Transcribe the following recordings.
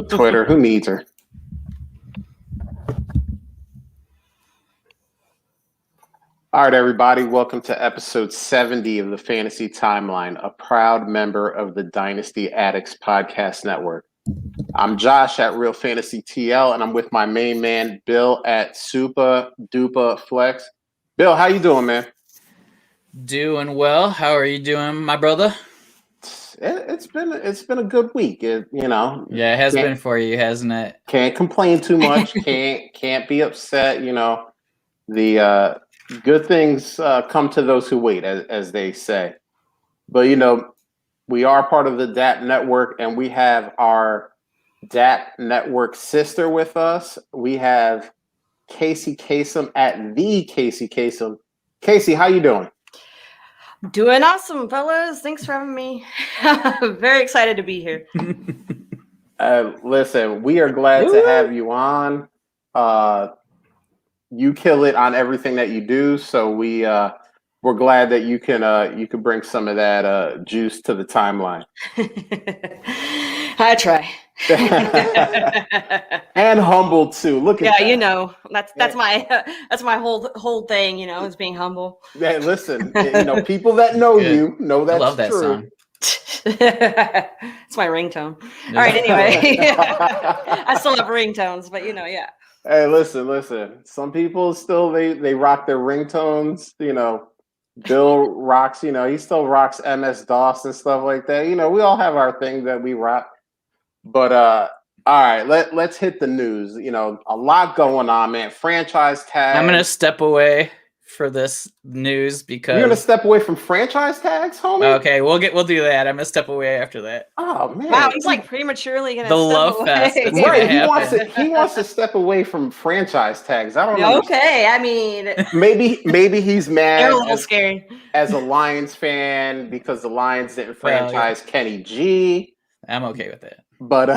Twitter. Who needs her? All right, everybody. Welcome to episode 70 of the Fantasy Timeline, a proud member of the Dynasty Addicts Podcast Network. I'm Josh at Real Fantasy TL, and I'm with my main man, Bill at Super Duper Flex. Bill, how you doing, man? Doing well. How are you doing, my brother? It's been a good week. Yeah, it has been for you, hasn't it? Can't complain too much. can't be upset. The good things come to those who wait, as they say. But we are part of the DAP network, and we have our DAP network sister with us. We have Kacey Kasem at the Kacey Kasem. Kacey, how you doing? Doing awesome, fellas. Thanks for having me. Very excited to be here. Listen, we are glad to have you on. You kill it on everything that you do, so we're glad that you can bring some of that juice to the timeline. I try. And humble too. Look at that. That's my whole thing. Is being humble. Yeah, listen, people that know you know that's I love that true. song. It's my ringtone. All right. Anyway, I still have ringtones, but yeah. Hey, listen. Some people still they rock their ringtones. Bill rocks. He still rocks MS-DOS and stuff like that. We all have our thing that we rock. But all right, let's hit the news. A lot going on, man. Franchise tag. I'm gonna step away for this news because you're gonna step away from franchise tags, homie. Okay, we'll do that. I'm gonna step away after that. Oh man! Wow, he's like prematurely gonna. The love fest. Right, he wants to step away from franchise tags. I don't know. Okay, I mean, maybe he's mad. They're a little scary as a Lions fan because the Lions didn't franchise Kenny G. I'm okay with it. But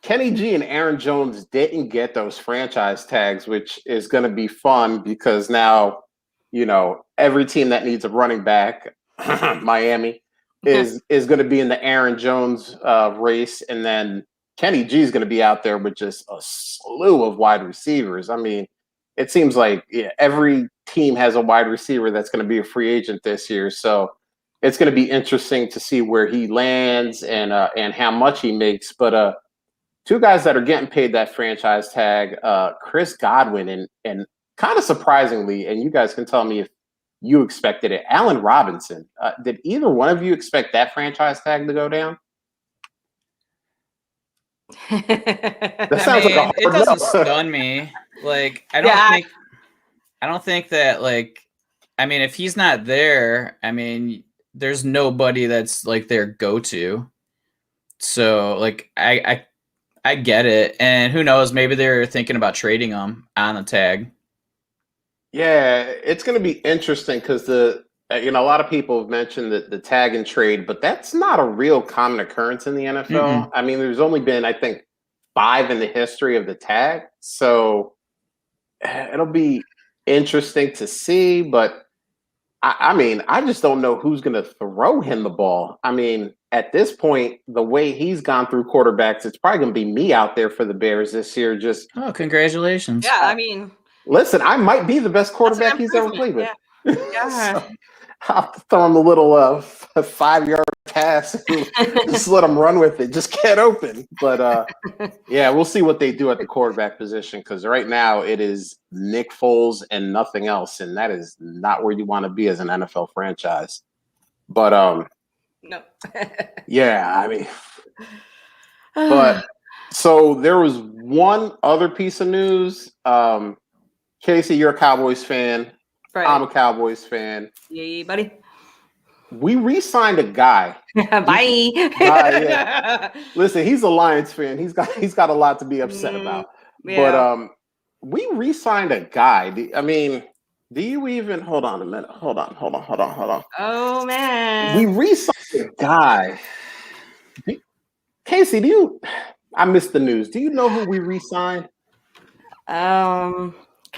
Kenny G and Aaron Jones didn't get those franchise tags, which is going to be fun because now, every team that needs a running back, Miami, is going to be in the Aaron Jones race. And then Kenny G is going to be out there with just a slew of wide receivers. I mean, it seems like every team has a wide receiver that's going to be a free agent this year. So it's going to be interesting to see where he lands and how much he makes. But two guys that are getting paid that franchise tag, Chris Godwin and kind of surprisingly, and you guys can tell me if you expected it, Allen Robinson. Did either one of you expect that franchise tag to go down? That sounds like a hard it doesn't stun me. Like I don't think that if he's not there, there's nobody that's like their go-to. So I get it. And who knows, maybe they're thinking about trading him on the tag. Yeah, it's going to be interesting because a lot of people have mentioned the tag and trade, but that's not a real common occurrence in the NFL. Mm-mm. I mean, there's only been, I think, 5 in the history of the tag. So it'll be interesting to see, but I just don't know who's going to throw him the ball. I mean, at this point, the way he's gone through quarterbacks, it's probably going to be me out there for the Bears this year. Congratulations. Yeah, listen, I might be the best quarterback he's ever played with. Yeah. So I'll have to throw him a little 5-yard pass and just let him run with it. Just get open. But we'll see what they do at the quarterback position because right now it is Nick Foles and nothing else, and that is not where you want to be as an NFL franchise. But no. But so there was one other piece of news. Kacey, you're a Cowboys fan. Right. I'm a Cowboys fan. Yeah, buddy. We re-signed a guy. Bye. Yeah. Listen, he's a Lions fan. He's got a lot to be upset about. Yeah. But we re-signed a guy. Do you even hold on a minute? Hold on. Oh man. We re-signed a guy. Kacey, I missed the news. Do you know who we re-signed?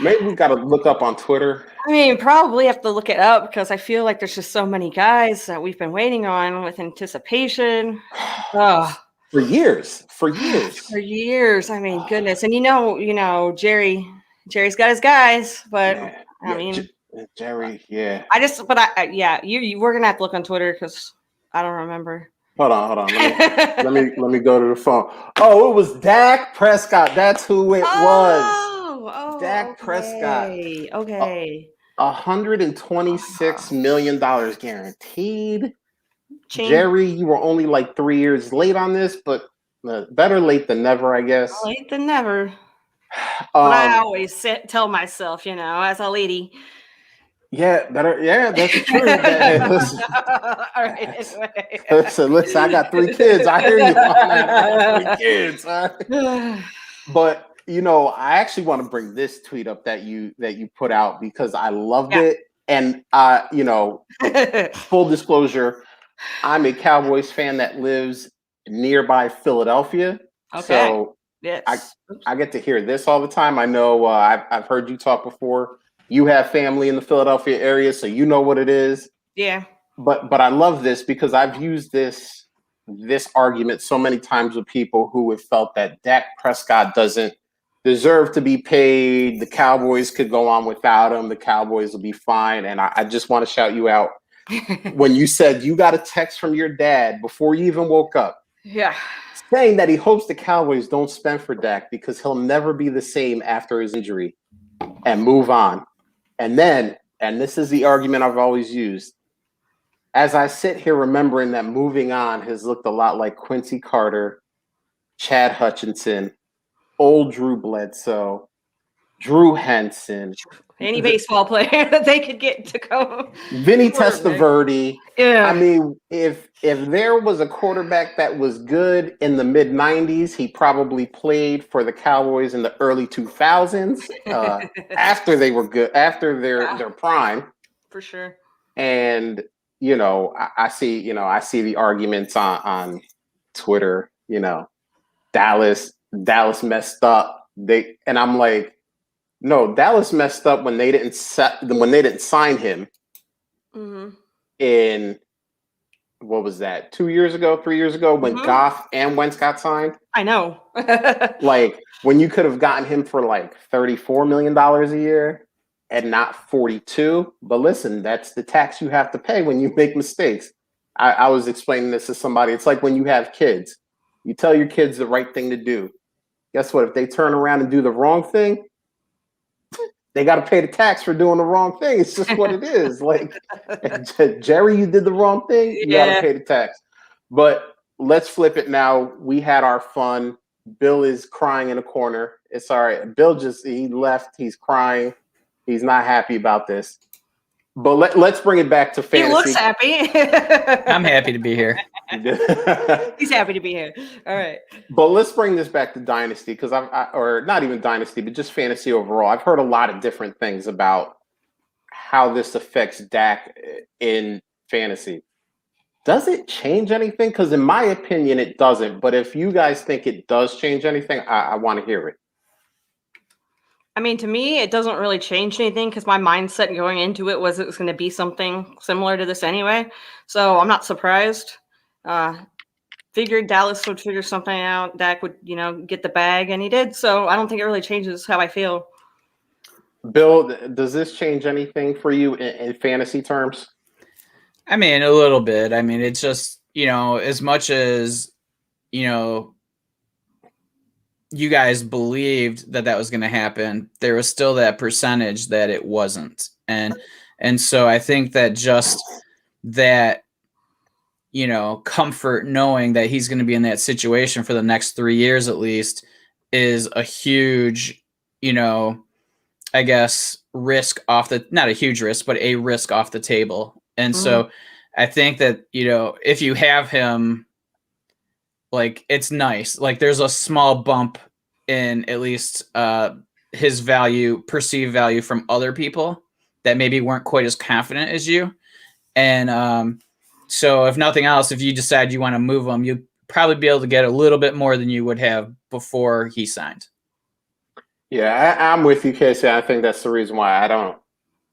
Maybe we got to look up on Twitter. I mean, probably have to look it up because I feel like there's just so many guys that we've been waiting on with anticipation. Oh. For years. For years. I mean, goodness. And Jerry's got his guys, but Yeah, I mean, Jerry, yeah. We're gonna have to look on Twitter because I don't remember. Hold on. Let me go to the phone. Oh, it was Dak Prescott. That's who it was. Dak Prescott. Okay. $126 million guaranteed. Chain. Jerry, you were only like 3 years late on this, but better late than never, I guess. Late than never. But I always tell myself, as a lady. Yeah, better. Yeah, that's true. All right. Anyway. Listen, I got 3 kids. I hear you. I got 3 kids. But I actually want to bring this tweet up that you put out because I loved it. And full disclosure, I'm a Cowboys fan that lives nearby Philadelphia. Okay. So yes. I get to hear this all the time. I know I've heard you talk before. You have family in the Philadelphia area, so you know what it is. Yeah. But I love this because I've used this argument so many times with people who have felt that Dak Prescott doesn't deserve to be paid. The Cowboys could go on without him. The Cowboys will be fine. And I just want to shout you out when you said you got a text from your dad before you even woke up. Yeah. Saying that he hopes the Cowboys don't spend for Dak because he'll never be the same after his injury and move on. And this is the argument I've always used. As I sit here remembering that moving on has looked a lot like Quincy Carter, Chad Hutchinson, old Drew Bledsoe, Drew Henson. Any baseball player that they could get to go. Vinny Testaverde. Yeah. I mean, if there was a quarterback that was good in the mid-90s, he probably played for the Cowboys in the early 2000s after they were good, after their prime. For sure. And, I see the arguments on Twitter, Dallas messed up. And I'm like, no, Dallas messed up when they didn't sign him in, what was that, 2 years ago, 3 years ago, when Goff and Wentz got signed. I know. Like when you could have gotten him for like $34 million a year and not 42. But listen, that's the tax you have to pay when you make mistakes. I was explaining this to somebody. It's like when you have kids, you tell your kids the right thing to do. Guess what? If they turn around and do the wrong thing, they got to pay the tax for doing the wrong thing. It's just what it is. Like, Jerry, you did the wrong thing. You got to pay the tax. But let's flip it now. We had our fun. Bill is crying in a corner. It's all right. Bill he left. He's crying. He's not happy about this. But let's bring it back to fantasy. He looks happy. I'm happy to be here. He's happy to be here. All right. But let's bring this back to Dynasty because or not even Dynasty, but just fantasy overall. I've heard a lot of different things about how this affects Dak in fantasy. Does it change anything? Because in my opinion, it doesn't. But if you guys think it does change anything, I want to hear it. I mean, to me, it doesn't really change anything because my mindset going into it was going to be something similar to this anyway. So I'm not surprised. Figured Dallas would figure something out. Dak would, get the bag, and he did. So I don't think it really changes how I feel. Bill, does this change anything for you in fantasy terms? I mean, a little bit. I mean, it's just, as much as, you guys believed that was going to happen, there was still that percentage that it wasn't. And so I think that just that, comfort knowing that he's going to be in that situation for the next 3 years at least is a huge, I guess, risk not a huge risk, but a risk off the table. And so I think that, if you have him, like, it's nice. Like, there's a small bump in at least his perceived value from other people that maybe weren't quite as confident as you. And so if nothing else, if you decide you want to move him, you'll probably be able to get a little bit more than you would have before he signed. Yeah, I'm with you, Casey. I think that's the reason why I don't.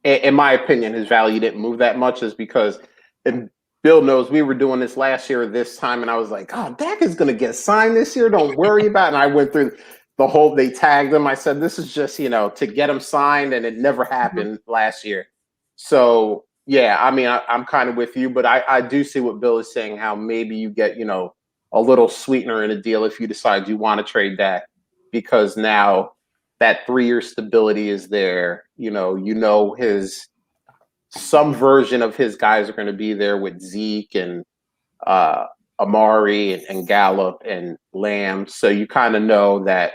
In my opinion, his value didn't move that much, is because, and Bill knows we were doing this last year this time, and I was like, "Oh, Dak is going to get signed this year. Don't worry about it." And I went through the whole. They tagged him. I said, "This is just to get him signed," and it never happened last year. So yeah, I mean, I'm kind of with you, but I do see what Bill is saying. How maybe you get a little sweetener in a deal if you decide you want to trade Dak, because now that 3-year stability is there. His some version of his guys are going to be there with Zeke and Amari and Gallup and Lamb. So you kind of know that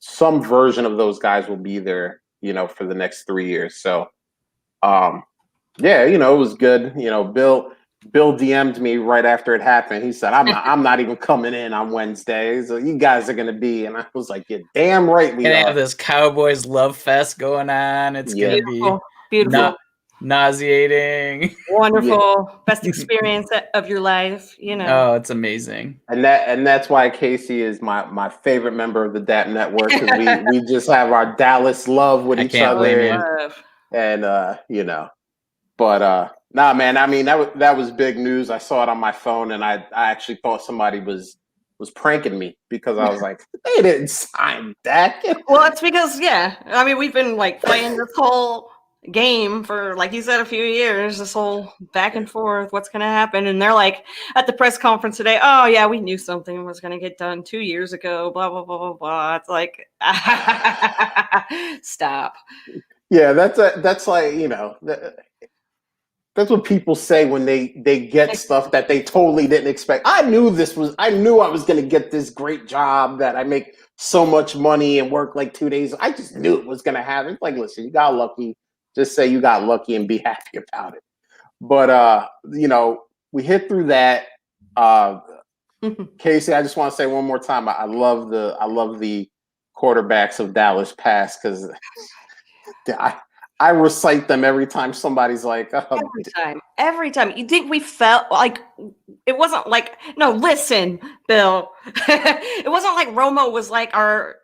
some version of those guys will be there, for the next 3 years. So, yeah, it was good. Bill DM'd me right after it happened. He said, I'm not even coming in on Wednesday. So you guys are going to be. And I was like, you're damn right we Gonna are. have this Cowboys love fest going on. It's gonna be beautiful. Nauseating. Wonderful. Best experience of your life, Oh, it's amazing. And that's why Casey is my favorite member of the DAP network, because we just have our Dallas love with each other. And but nah, man, I mean that was big news. I saw it on my phone, and I actually thought somebody was pranking me, because I was like, they didn't sign Dak. Well, it's because I mean, we've been playing this whole game for, like you said, a few years, this whole back and forth, what's going to happen. And they're like at the press conference today, oh yeah, we knew something was going to get done 2 years ago, blah blah blah blah blah. It's like, stop. Yeah, that's like, that's what people say when they get stuff that they totally didn't expect. I knew I was going to get this great job that I make so much money and work like 2 days. I just knew it was going to happen. It's like, listen, you got lucky. Just say you got lucky and be happy about it. But we hit through that. Casey, I just want to say one more time, I love the quarterbacks of Dallas past, because I recite them every time somebody's like, every time. You think we felt like it wasn't like, no, listen, Bill. It wasn't like Romo was like our,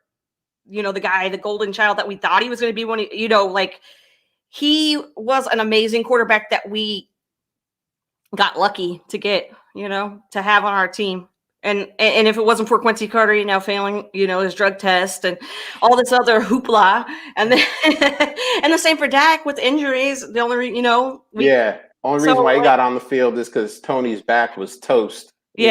the guy, the golden child that we thought he was going to be when he was an amazing quarterback that we got lucky to get, to have on our team. And if it wasn't for Quincy Carter, failing, his drug test and all this other hoopla, and then and the same for Dak with injuries. The only only reason why he got on the field is because Tony's back was toast. So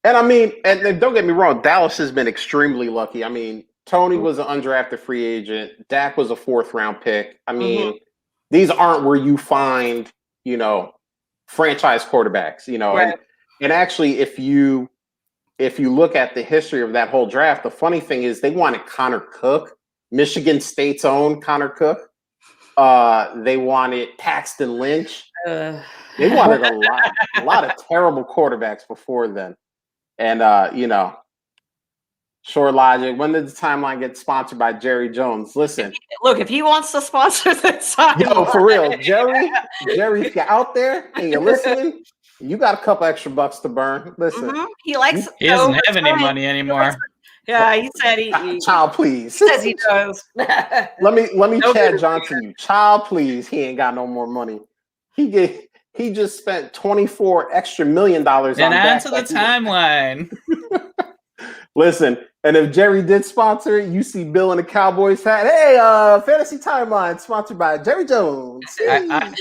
and I mean, and don't get me wrong, Dallas has been extremely lucky. I mean, Tony was an undrafted free agent. Dak was a 4th-round pick. I mean, these aren't where you find franchise quarterbacks. Right. And actually, if you look at the history of that whole draft, the funny thing is they wanted Connor Cook, Michigan State's own Connor Cook. They wanted Paxton Lynch. They wanted a lot of terrible quarterbacks before then. And Short Logic, when did the timeline get sponsored by Jerry Jones? Listen. Look, if he wants to sponsor the timeline. Yo, for real, Jerry, if you're out there and you're listening, you got a couple extra bucks to burn. Listen. He likes. He doesn't have any money anymore. Yeah, he said he child, please. He says he does. let me Chad Johnson you. Child, please. He ain't got no more money. He just spent $24 extra million on that. And on to the timeline. Listen, and if Jerry did sponsor it, you see Bill in the Cowboys hat. Hey, Fantasy Timeline sponsored by Jerry Jones. I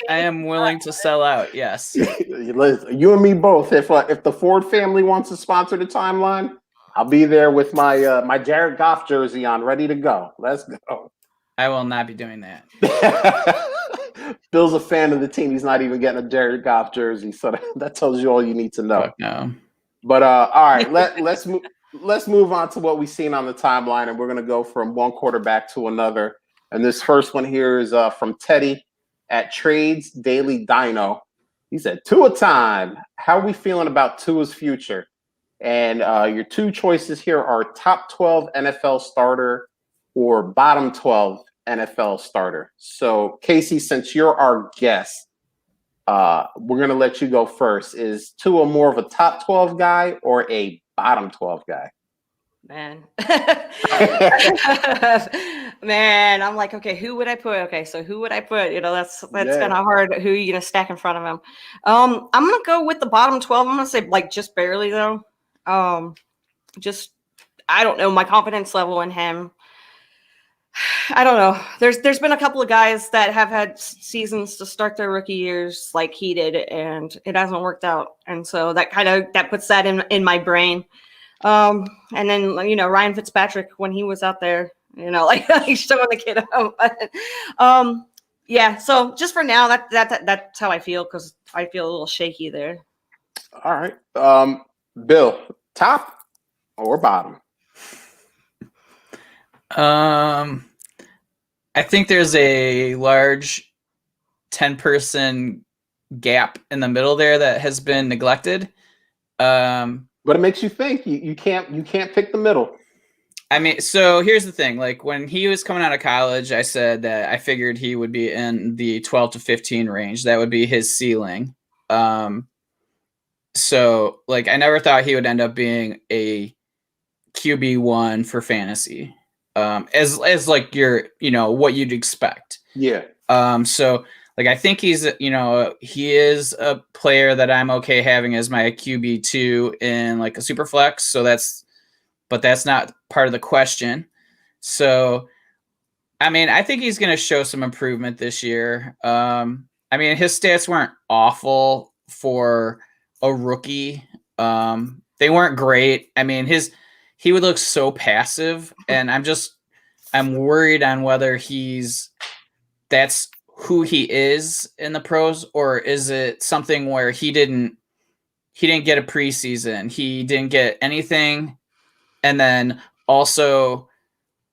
am willing to sell out. Yes. You and me both. If the Ford family wants to sponsor the timeline, I'll be there with my my Jared Goff jersey on, ready to go. Let's go. I will not be doing that. Bill's a fan of the team. He's not even getting a Jared Goff jersey, so that tells you all you need to know. Fuck no. But all right, let's move on to what we've seen on the timeline, and we're gonna go from one quarterback to another. And this first one here is from Teddy at Trades Daily Dino. He said, "Tua time. How are we feeling about Tua's future?" And your two choices here are top 12 NFL starter or bottom 12 NFL starter. So Casey, since you're our guest, we're going to let you go first. Is Tua more of a top 12 guy or a bottom 12 guy? Man. Man, I'm like, okay, who would I put? Okay, so who would I put? That's kind of hard. Who are you gonna stack in front of him? I'm gonna go with the bottom 12. I'm gonna say like just barely though. Just I don't know, my confidence level in him. I don't know. There's been a couple of guys that have had seasons to start their rookie years like he did, and it hasn't worked out. And so that puts that in my brain. And then Ryan Fitzpatrick when he was out there, like he's showing the kid up. Yeah. So just for now, that's how I feel because I feel a little shaky there. All right, Bill, top or bottom? I think there's a large 10-person gap in the middle there that has been neglected. But it makes you think you can't pick the middle. I mean, so here's the thing. Like when he was coming out of college, I said that I figured he would be in the 12 to 15 range. That would be his ceiling. So like I never thought he would end up being a QB1 for fantasy. As like your, what you'd expect. Yeah. So like, I think he's, he is a player that I'm okay having as my QB2 in like a super flex. So but that's not part of the question. So, I mean, I think he's going to show some improvement this year. I mean, his stats weren't awful for a rookie. They weren't great. I mean, he would look so passive, and I'm worried on whether that's who he is in the pros, or is it something where he didn't get a preseason, he didn't get anything, and then also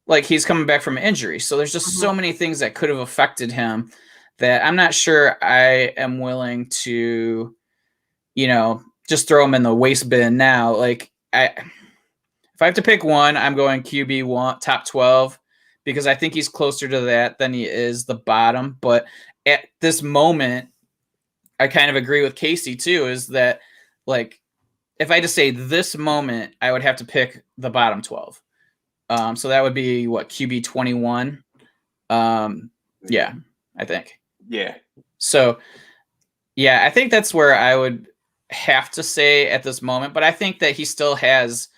like he's coming back from injury. So there's just so many things that could have affected him that I'm not sure I am willing to, just throw him in the waste bin now. Like if I have to pick one, I'm going QB1, top 12, because I think he's closer to that than he is the bottom. But at this moment, I kind of agree with Kacey too, is that like, if I had to say this moment, I would have to pick the bottom 12. So that would be what, QB 21? Yeah, I think. Yeah. So yeah, I think that's where I would have to say at this moment, but I think that he still has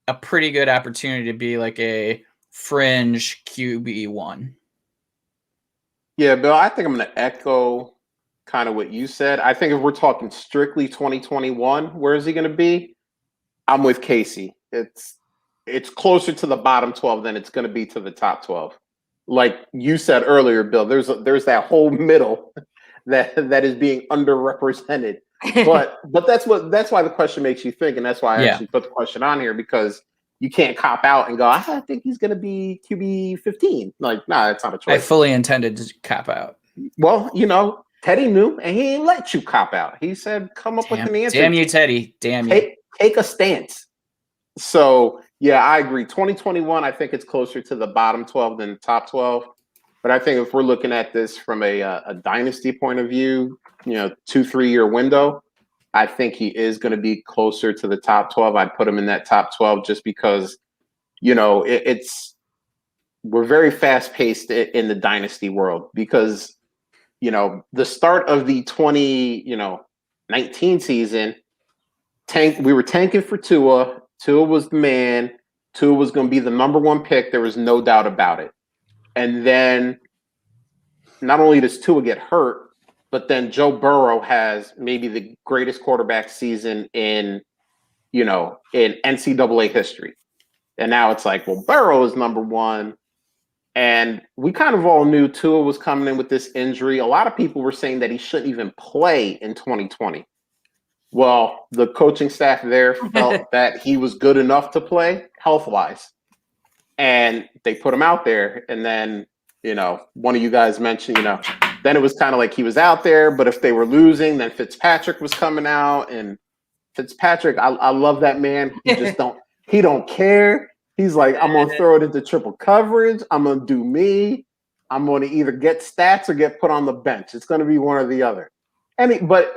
a pretty good opportunity to be like a fringe QB1. Yeah, Bill, I think I'm going to echo kind of what you said. I think if we're talking strictly 2021, where is he going to be? I'm with Kacey. It's closer to the bottom 12 than it's going to be to the top 12. Like you said earlier, Bill, there's that whole middle that is being underrepresented. But that's why the question makes you think, and that's why I actually put the question on here, because you can't cop out and go, I think he's going to be QB 15. Like, nah, that's not a choice. I fully intended to cop out. Well, Teddy knew, and he ain't let you cop out. He said, come up with an answer. Damn you, Teddy. Damn you. Take a stance. So, yeah, I agree. 2021, I think it's closer to the bottom 12 than the top 12. But I think if we're looking at this from a dynasty point of view, 2-3 year window, I think he is going to be closer to the top 12. I'd put him in that top 12 just because, we're very fast paced in the dynasty world because, the start of the 2019 season, we were tanking for Tua. Tua was the man. Tua was going to be the number one pick. There was no doubt about it. And then not only does Tua get hurt, but then Joe Burrow has maybe the greatest quarterback season in NCAA history. And now it's like, well, Burrow is number one. And we kind of all knew Tua was coming in with this injury. A lot of people were saying that he shouldn't even play in 2020. Well, the coaching staff there felt that he was good enough to play health-wise. And they put him out there. And then, one of you guys mentioned, then it was kind of like he was out there, but if they were losing, then Fitzpatrick was coming out. And Fitzpatrick, I love that man. He don't care. He's like, I'm going to throw it into triple coverage. I'm going to do me. I'm going to either get stats or get put on the bench. It's going to be one or the other. But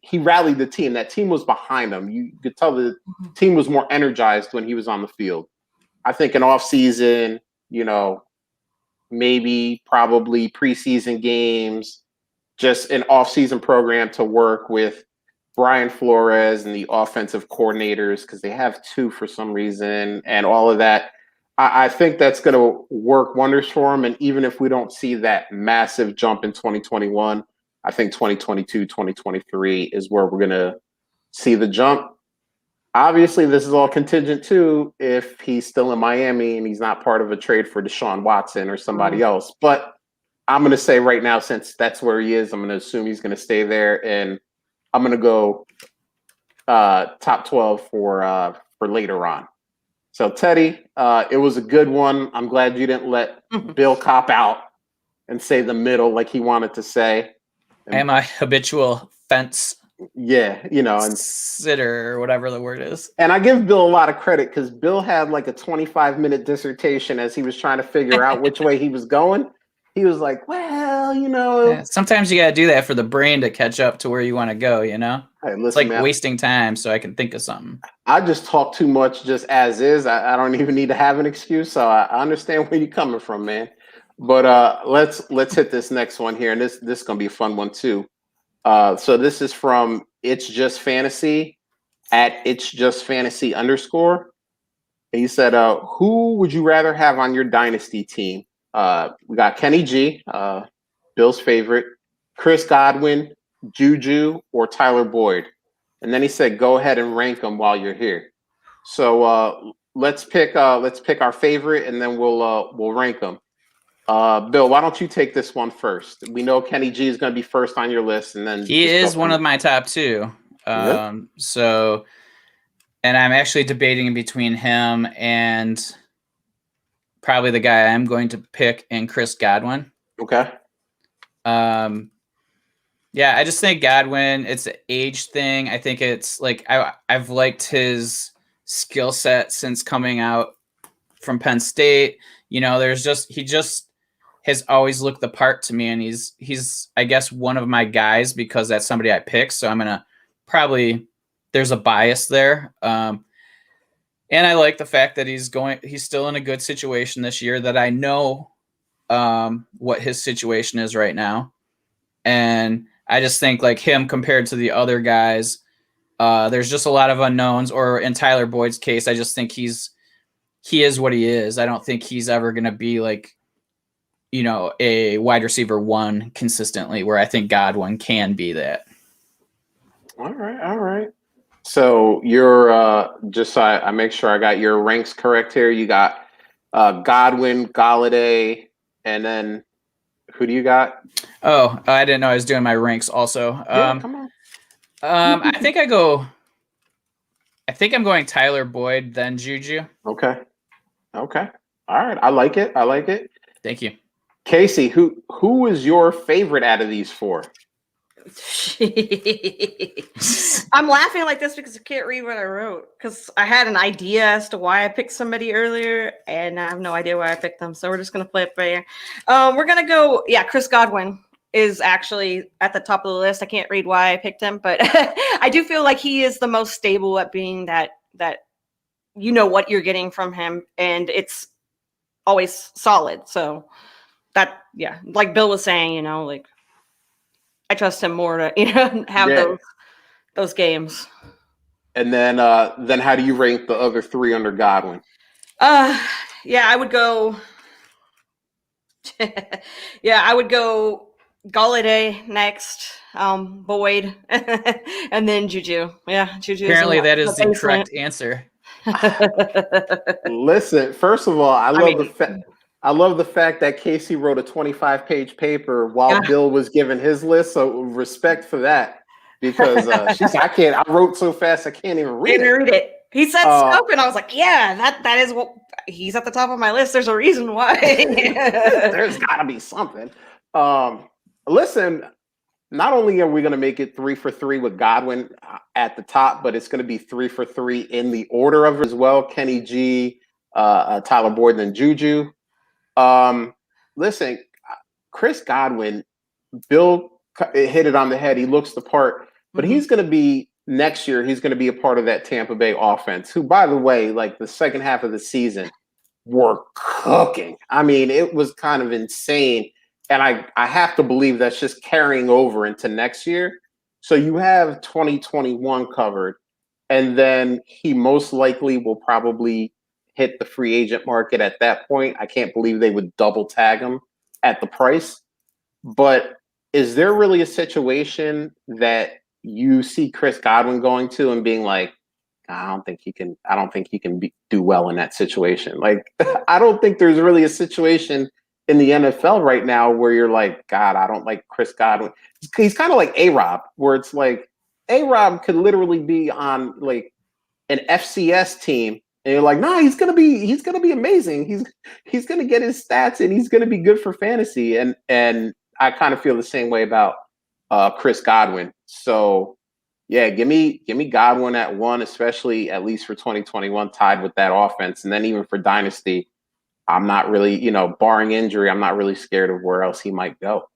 he rallied the team. That team was behind him. You could tell the team was more energized when he was on the field. I think an off season, maybe probably preseason games, just an off season program to work with Brian Flores and the offensive coordinators, because they have two for some reason, and all of that. I think that's going to work wonders for them. And even if we don't see that massive jump in 2021, I think 2022, 2023 is where we're going to see the jump. Obviously, this is all contingent too if he's still in Miami and he's not part of a trade for Deshaun Watson or somebody else. But I'm going to say right now, since that's where he is, I'm going to assume he's going to stay there, and I'm going to go top 12 for later on. So, Teddy, it was a good one. I'm glad you didn't let Bill cop out and say the middle like he wanted to say. I am a habitual fence. Yeah, and sitter or whatever the word is. And I give Bill a lot of credit because Bill had like a 25-minute dissertation as he was trying to figure out which way he was going. He was like, well, Yeah, sometimes you got to do that for the brain to catch up to where you want to go, Hey, listen, it's like man, wasting time so I can think of something. I just talk too much just as is. I don't even need to have an excuse. So I understand where you're coming from, man. But let's hit this next one here. And this is going to be a fun one too. So this is from It's Just Fantasy at It's Just Fantasy _. He said, who would you rather have on your dynasty team? We got Kenny G, Bill's favorite, Chris Godwin, Juju, or Tyler Boyd. And then he said, go ahead and rank them while you're here. So let's pick our favorite, and then we'll rank them. Bill, why don't you take this one first? We know Kenny G is going to be first on your list, and then he is one of my top two. So, and I'm actually debating between him and probably the guy I'm going to pick in Chris Godwin. Okay. Yeah, I just think Godwin, it's an age thing. I think it's like I've liked his skill set since coming out from Penn State. He just has always looked the part to me, and he's I guess one of my guys because that's somebody I picked. So I'm gonna probably there's a bias there. And I like the fact that he's still in a good situation this year, that I know what his situation is right now. And I just think like him compared to the other guys, there's just a lot of unknowns, or in Tyler Boyd's case, I just think he is what he is. I don't think he's ever going to be like, a wide receiver one consistently, where I think Godwin can be that. All right. So you're just so I make sure I got your ranks correct here. You got Godwin, Galladay, and then who do you got? Oh, I didn't know I was doing my ranks also. Come on. I think I'm going Tyler Boyd, then Juju. Okay. All right. I like it. Thank you. Kacey, who is your favorite out of these four? I'm laughing like this because I can't read what I wrote, because I had an idea as to why I picked somebody earlier, and I have no idea why I picked them. So we're just going to play it by ear. We're going to go, Chris Godwin is actually at the top of the list. I can't read why I picked him, but I do feel like he is the most stable at being that you know what you're getting from him, and it's always solid. So that, like Bill was saying, like I trust him more to have those games. And then how do you rank the other three under Godwin? I would go. I would go Galladay next, Boyd, and then Juju. Yeah, Juju. Apparently, that is the correct answer. Listen, first of all, I love the fact that Kacey wrote a 25-page paper while Bill was giving his list. So respect for that, because she said, I wrote so fast I can't even read it. He said scope, and I was like, that is what he's at the top of my list. There's a reason why. There's got to be something. Listen, not only are we going to make it 3 for 3 with Godwin at the top, but it's going to be 3 for 3 in the order of it as well. Kenny G, Tyler Boyd, and Juju. Listen, Chris Godwin, Bill hit it on the head. He looks the part, but he's going to be next year. He's going to be a part of that Tampa Bay offense, who, by the way, like the second half of the season, were cooking. I mean, it was kind of insane. And I have to believe that's just carrying over into next year. So you have 2021 covered. And then he most likely will probably hit the free agent market at that point. I can't believe they would double tag him at the price. But is there really a situation that you see Chris Godwin going to and being like, I don't think he can do well in that situation. Like, I don't think there's really a situation in the NFL right now where you're like, God, I don't like Chris Godwin. He's kind of like A-Rob, where it's like A-Rob could literally be on like an FCS team, and you're like, nah, he's gonna be amazing. He's gonna get his stats and he's gonna be good for fantasy. And I kind of feel the same way about Chris Godwin. So yeah, give me Godwin at 1, especially at least for 2021, tied with that offense. And then even for Dynasty, I'm not really, barring injury, I'm not really scared of where else he might go.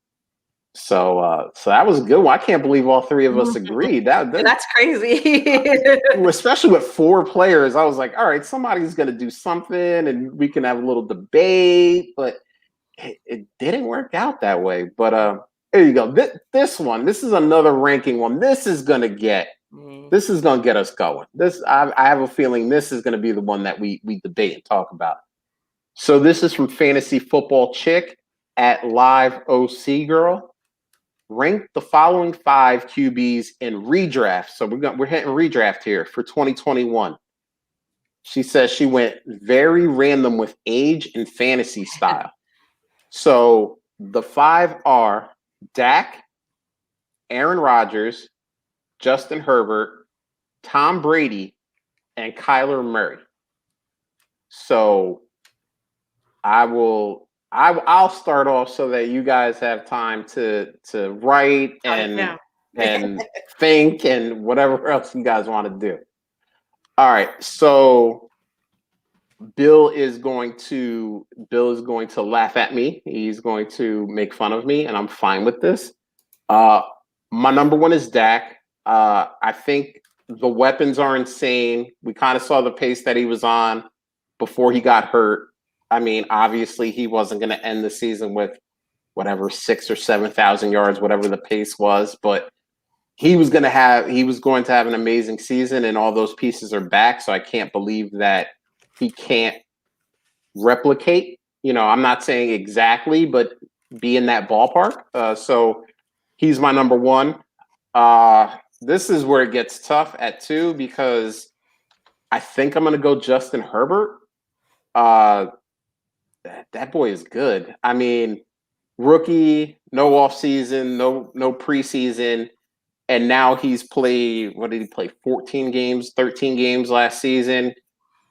So that was a good one. I can't believe all three of us agreed. That's crazy. Especially with 4 players, I was like, all right, somebody's going to do something and we can have a little debate, but it didn't work out that way. But there you go. This is another ranking one. This is going to get us going. I have a feeling this is going to be the one that we debate and talk about. So this is from Fantasy Football Chick at Live OC Girl. Rank the following 5 QBs in redraft. So we're hitting redraft here for 2021. She says she went very random with age and fantasy style. So the 5 are Dak, Aaron Rodgers, Justin Herbert, Tom Brady, and Kyler Murray. So I'll start off so that you guys have time to write and think and whatever else you guys want to do. All right, so Bill is going to laugh at me. He's going to make fun of me, and I'm fine with this. My number 1 is Dak. I think the weapons are insane. We kind of saw the pace that he was on before he got hurt. I mean, obviously he wasn't going to end the season with whatever 6,000 or 7,000 yards, whatever the pace was, but he was going to have an amazing season, and all those pieces are back. So I can't believe that he can't replicate. I'm not saying exactly, but be in that ballpark. So he's my number 1. This is where it gets tough at 2 because I think I'm going to go Justin Herbert. That boy is good. I mean, rookie, no offseason, no preseason, and now he's played, what did he play, 14 games, 13 games last season.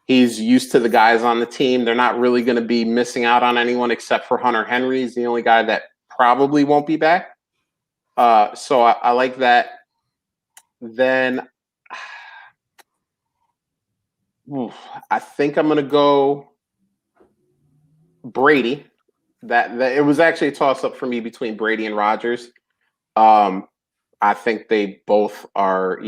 He's used to the guys on the team. They're not really going to be missing out on anyone except for Hunter Henry. He's the only guy that probably won't be back. So I like that. Then I think I'm going to go Brady. That it was actually a toss-up for me between Brady and Rodgers. I think they both are,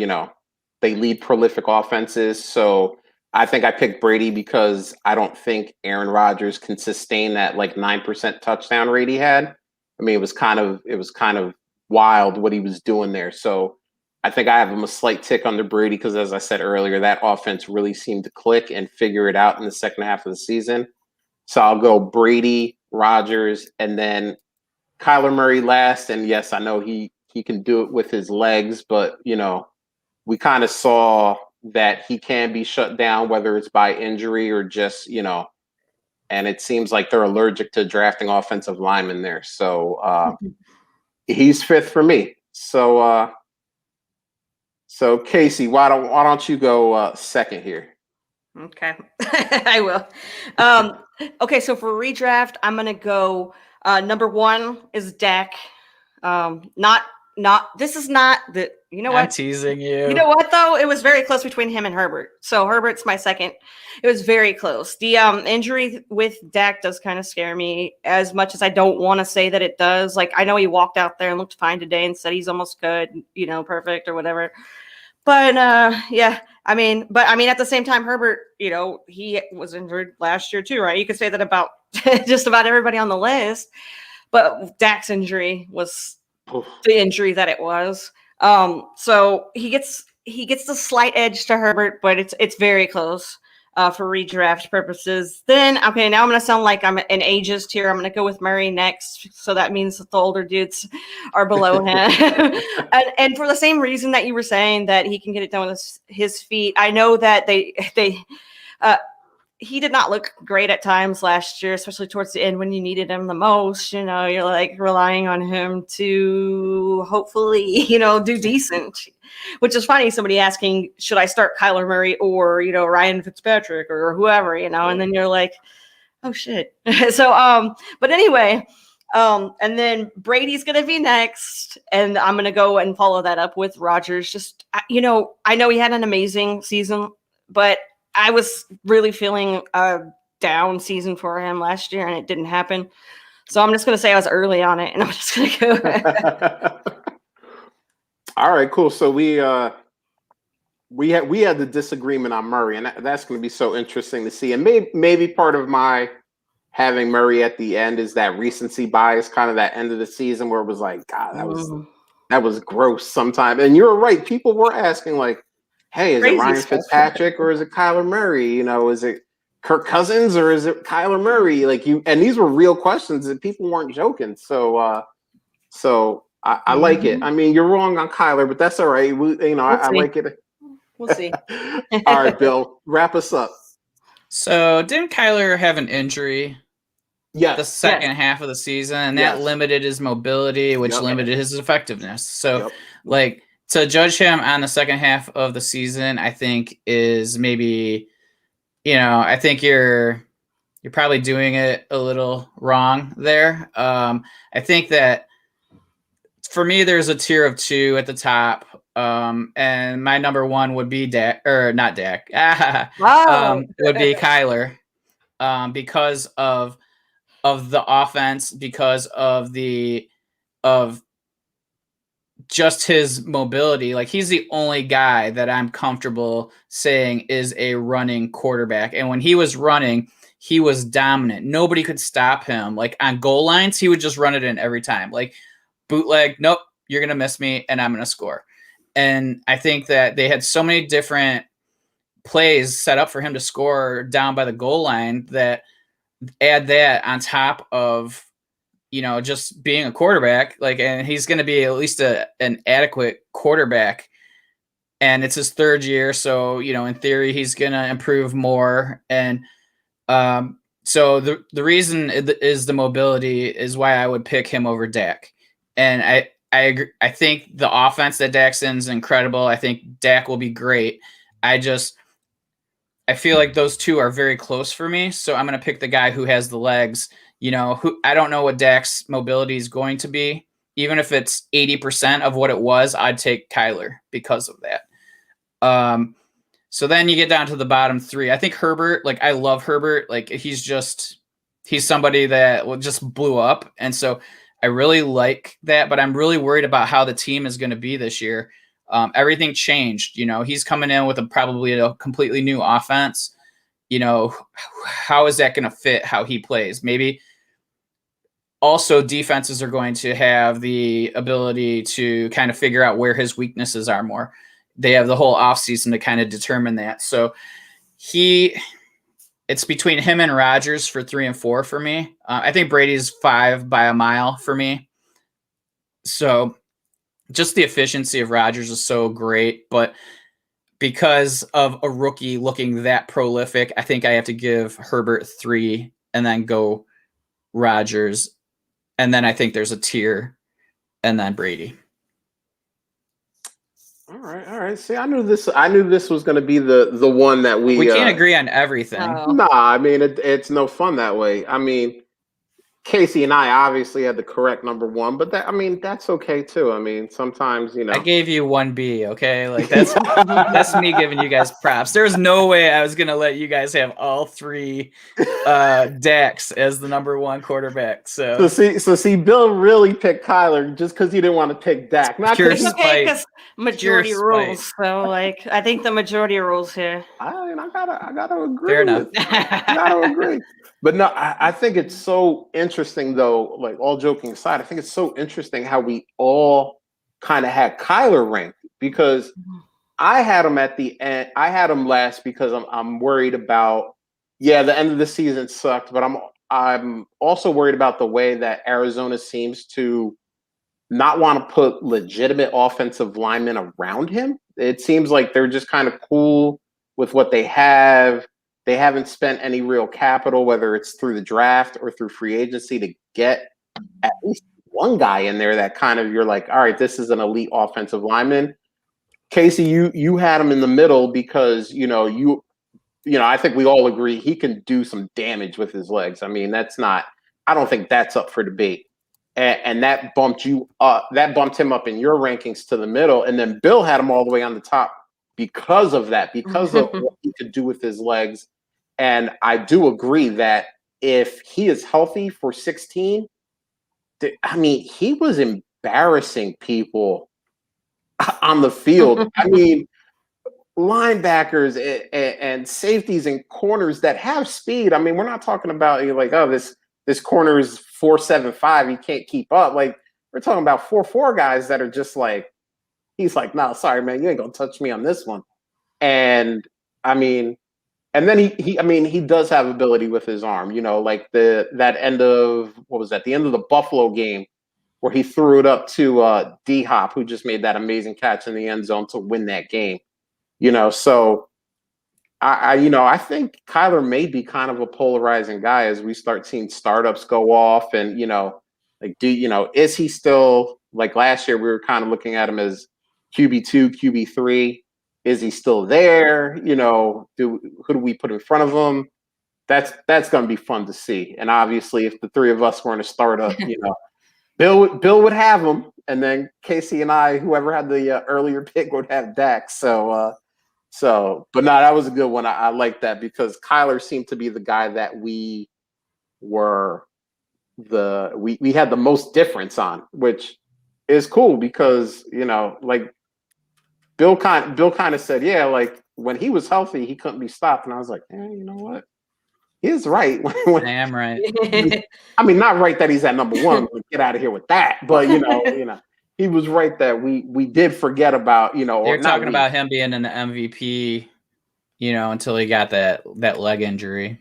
they lead prolific offenses. So I think I picked Brady because I don't think Aaron Rodgers can sustain that like 9% touchdown rate he had. I mean, it was kind of wild what he was doing there. So I think I have him a slight tick under Brady because, as I said earlier, that offense really seemed to click and figure it out in the second half of the season. So I'll go Brady, Rodgers, and then Kyler Murray last. And yes, I know he can do it with his legs, but we kind of saw that he can be shut down, whether it's by injury or just, and it seems like they're allergic to drafting offensive linemen there. So he's 5th for me. So Kacey, why don't you go 2nd here? Okay, I will. Okay, so for redraft, I'm gonna go. Number 1 is Dak. This is not the. You know what? I'm teasing you. You know what though? It was very close between him and Herbert. So Herbert's my 2nd. It was very close. The injury with Dak does kind of scare me, as much as I don't want to say that it does. Like, I know he walked out there and looked fine today and said he's almost good, perfect or whatever. But yeah, I mean, at the same time, Herbert, he was injured last year too, right? You could say that about just about everybody on the list, but Dak's injury was the injury that it was. So he gets the slight edge to Herbert, but it's very close for redraft purposes. Then, okay, now I'm going to sound like I'm an ageist here. I'm going to go with Murray next. So that means that the older dudes are below him. and for the same reason that you were saying that he can get it done with his feet, I know that he did not look great at times last year, especially towards the end when you needed him the most. You're like relying on him to hopefully, do decent, which is funny. Somebody asking, should I start Kyler Murray or, Ryan Fitzpatrick or whoever, and then you're like, oh shit. So, but anyway, and then Brady's going to be next, and I'm going to go and follow that up with Rodgers. Just, I know he had an amazing season, but I was really feeling a down season for him last year, and it didn't happen. So I'm just going to say I was early on it, and I'm just going to go. All right, cool. So we had the disagreement on Murray, and that's going to be so interesting to see. And maybe part of my having Murray at the end is that recency bias, kind of that end of the season where it was like, God, that was gross sometime. And you're right. People were asking like, hey, is it Ryan Fitzpatrick or is it Kyler Murray? Is it Kirk Cousins or is it Kyler Murray? And these were real questions and people weren't joking. So I like it. I mean, you're wrong on Kyler, but that's all right. I like it. We'll see. All right, Bill, wrap us up. So didn't Kyler have an injury? Yes. The second half of the season, and that limited his mobility, which limited his effectiveness. So to judge him on the second half of the season, I think is maybe, I think you're probably doing it a little wrong there. I think that for me, there's a tier of two at the top. And my number one would be Dak, or not Dak. Would be Kyler, because of the offense, because of just his mobility. Like, he's the only guy that I'm comfortable saying is a running quarterback. And when he was running, he was dominant. Nobody could stop him. Like, on goal lines, he would just run it in every time. Like, bootleg, nope, you're going to miss me, and I'm going to score. And I think that they had so many different plays set up for him to score down by the goal line that add that on top of, just being a quarterback, and he's going to be at least an adequate quarterback, and it's his third year. So, in theory, he's going to improve more. And so the reason is the mobility is why I would pick him over Dak. And I agree. I think the offense that Dak's in is incredible. I think Dak will be great. I feel like those two are very close for me. So I'm going to pick the guy who has the legs, who I don't know what Dak's mobility is going to be. Even if it's 80% of what it was, I'd take Kyler because of that. So then you get down to the bottom three. I think Herbert, I love Herbert. He's somebody that just blew up. And so I really like that, but I'm really worried about how the team is going to be this year. Everything changed. He's coming in with probably a completely new offense. How is that going to fit how he plays? Maybe also defenses are going to have the ability to kind of figure out where his weaknesses are more. They have the whole offseason to kind of determine that. So it's between him and Rodgers for 3 and 4 for me. I think Brady's 5 by a mile for me. So just the efficiency of Rodgers is so great, but because of a rookie looking that prolific, I think I have to give Herbert 3 and then go Rodgers. And then I think there's a tier and then Brady. All right. See, I knew this was going to be the one that we can't agree on everything. Nah, I mean it's no fun that way. I mean, Kacey and I obviously had the correct number one, but that's okay too. I mean, sometimes, I gave you 1B, okay? Like that's me giving you guys props. There's no way I was gonna let you guys have all three Dax as the number one quarterback. So see, Bill really picked Kyler just because he didn't want to pick Dak. Not Pure It's okay because majority Pure rules. So like, I think the majority rules here. I gotta agree. Fair enough. I gotta agree. But no, I think it's so interesting though. Like all joking aside, I think it's so interesting how we all kind of had Kyler ranked because I had him at the end. I had him last because I'm worried about. Yeah, the end of the season sucked, but I'm also worried about the way that Arizona seems to not want to put legitimate offensive linemen around him. It seems like they're just kind of cool with what they have. They haven't spent any real capital, whether it's through the draft or through free agency, to get at least one guy in there that kind of you're like, all right, this is an elite offensive lineman. Kacey, you had him in the middle because I think we all agree he can do some damage with his legs. I mean, I don't think that's up for debate. And that bumped you up. That bumped him up in your rankings to the middle. And then Bill had him all the way on the top because of that, because of what he could do with his legs. And I do agree that if he is healthy for 16, I mean, he was embarrassing people on the field. I mean, linebackers and safeties and corners that have speed. I mean, we're not talking about you're like, oh, this corner is 4.75. He can't keep up. Like we're talking about 4.4 guys that are just like, he's like, no, sorry, man, you ain't gonna touch me on this one. And I mean, and then he does have ability with his arm. Like that end of what was that? The end of the Buffalo game where he threw it up to D-Hop, who just made that amazing catch in the end zone to win that game. So I think Kyler may be kind of a polarizing guy as we start seeing startups go off and, is he still like last year, we were kind of looking at him as QB2, QB3. Is he still there? Who do we put in front of him? That's going to be fun to see. And obviously if the three of us were in a startup, Bill would have him. And then Kacey and I, whoever had the earlier pick would have Dax. But no, that was a good one. I like that because Kyler seemed to be the guy that we were we had the most difference on, which is cool because like Bill kind of said, yeah, like when he was healthy, he couldn't be stopped, and I was like, you know what? He is right. I am right. I mean, not right that he's at number one. Get out of here with that, but he was right that we did forget about You're talking about him being an MVP, until he got that leg injury.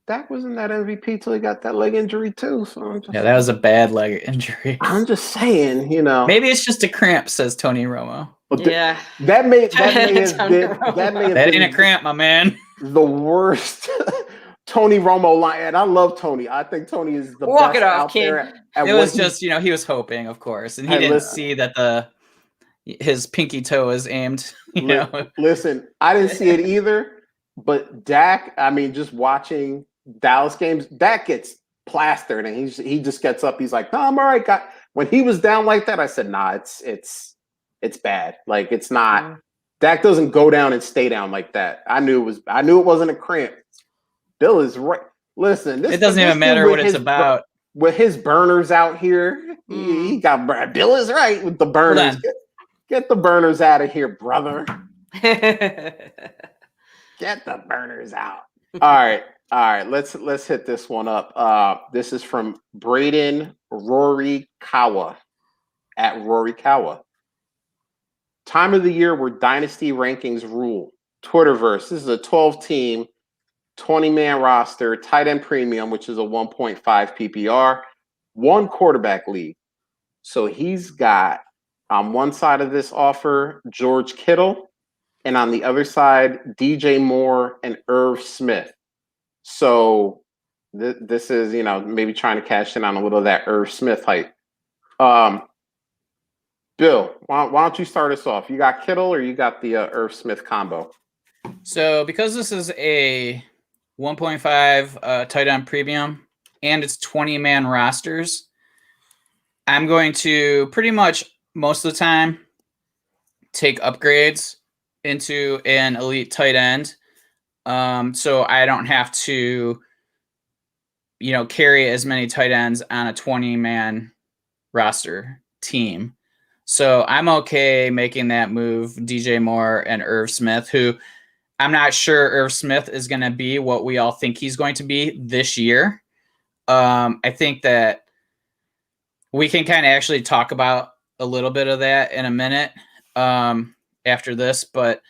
Dak was in that MVP till he got that leg injury too. So that was a bad leg injury. I'm just saying, maybe it's just a cramp, says Tony Romo. Yeah, that ain't a cramp, my man. The worst Tony Romo line, and I love Tony. I think Tony is the Walk best it off, out King. there. It was just he was hoping, of course, and he didn't see that his pinky toe is aimed. Listen, I didn't see it either. But Dak, I mean, just watching Dallas games, Dak gets plastered, and he just gets up. He's like, "No, I'm all right." When he was down like that, I said, "Nah, it's bad. Like it's not." Dak doesn't go down and stay down like that. I knew it wasn't a cramp. Bill is right. Listen, it doesn't even matter what it's about. With his burners out here, he got Bill is right with the burners. Get the burners out of here, brother. Get the burners out. All right. Let's hit this one up. This is from Braden Rory Kawa at Rory Kawa. Time of the year where dynasty rankings rule. Twitterverse. This is a 12-team, 20-man roster, tight end premium, which is a 1.5 PPR, one quarterback league. So he's got on one side of this offer George Kittle, and on the other side, DJ Moore and Irv Smith. So this is, maybe trying to cash in on a little of that Irv Smith hype. Bill, why don't you start us off? You got Kittle or you got the Irv Smith combo? So because this is a 1.5 tight end premium, and it's 20-man rosters, I'm going to pretty much most of the time take upgrades into an elite tight end. So I don't have to, carry as many tight ends on a 20-man roster team. So I'm okay making that move, DJ Moore and Irv Smith, who I'm not sure Irv Smith is going to be what we all think he's going to be this year. I think that we can kind of actually talk about a little bit of that in a minute after this. But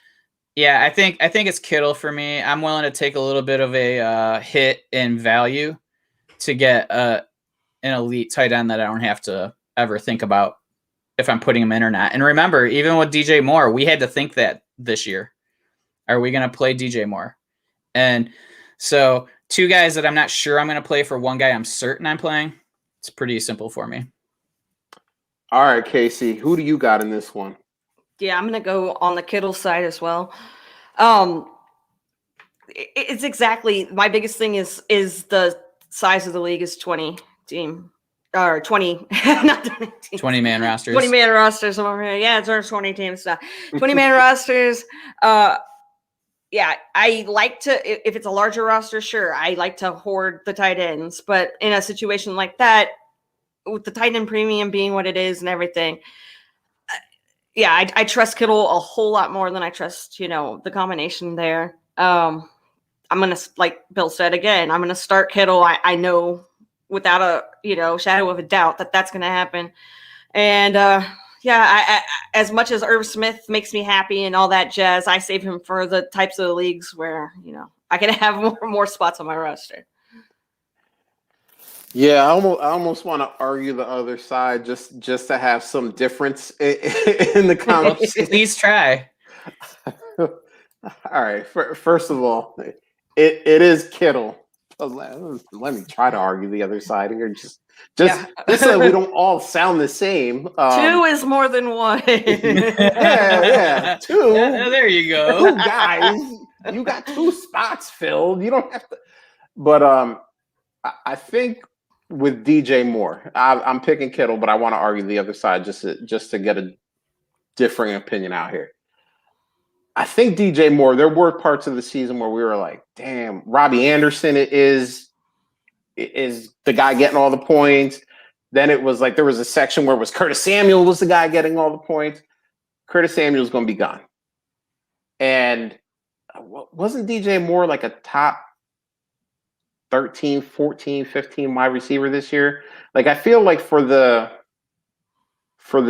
yeah, I think it's Kittle for me. I'm willing to take a little bit of a hit in value to get an elite tight end that I don't have to ever think about if I'm putting him in or not. And remember, even with DJ Moore, we had to think that this year. Are we going to play DJ Moore? And so 2 guys that I'm not sure I'm going to play for 1 guy I'm certain I'm playing. It's pretty simple for me. All right, Kacey, who do you got in this one? Yeah, I'm going to go on the Kittle side as well. It's exactly, my biggest thing is the size of the league is 20 team. Or 20, not 20 teams. 20-man rosters. 20-man rosters over here. Yeah, it's 20 teams now. 20-man rosters. Yeah, I like to, if it's a larger roster, sure, I like to hoard the tight ends. But in a situation like that, with the tight end premium being what it is and everything, yeah, I trust Kittle a whole lot more than I trust, the combination there. I'm going to, like Bill said again, I'm going to start Kittle. I know without a, shadow of a doubt that that's going to happen. And, I as much as Irv Smith makes me happy and all that jazz, I save him for the types of leagues where, I can have more spots on my roster. Yeah, I almost want to argue the other side just to have some difference in the conversation. Please try. All right. First of all, it is Kittle. Let me try to argue the other side here. Just so we don't all sound the same. 2 is more than 1. yeah, 2. Yeah, there you go. 2 guys. You got 2 spots filled. You don't have to. But I think with DJ Moore, I'm picking Kittle, but I want to argue the other side just to get a differing opinion out here. I think DJ Moore, there were parts of the season where we were like, damn, Robbie Anderson is the guy getting all the points. Then it was like there was a section where it was Curtis Samuel was the guy getting all the points. Curtis Samuel's going to be gone. And wasn't DJ Moore like a top 13, 14, 15 wide receiver this year? Like, I feel like for the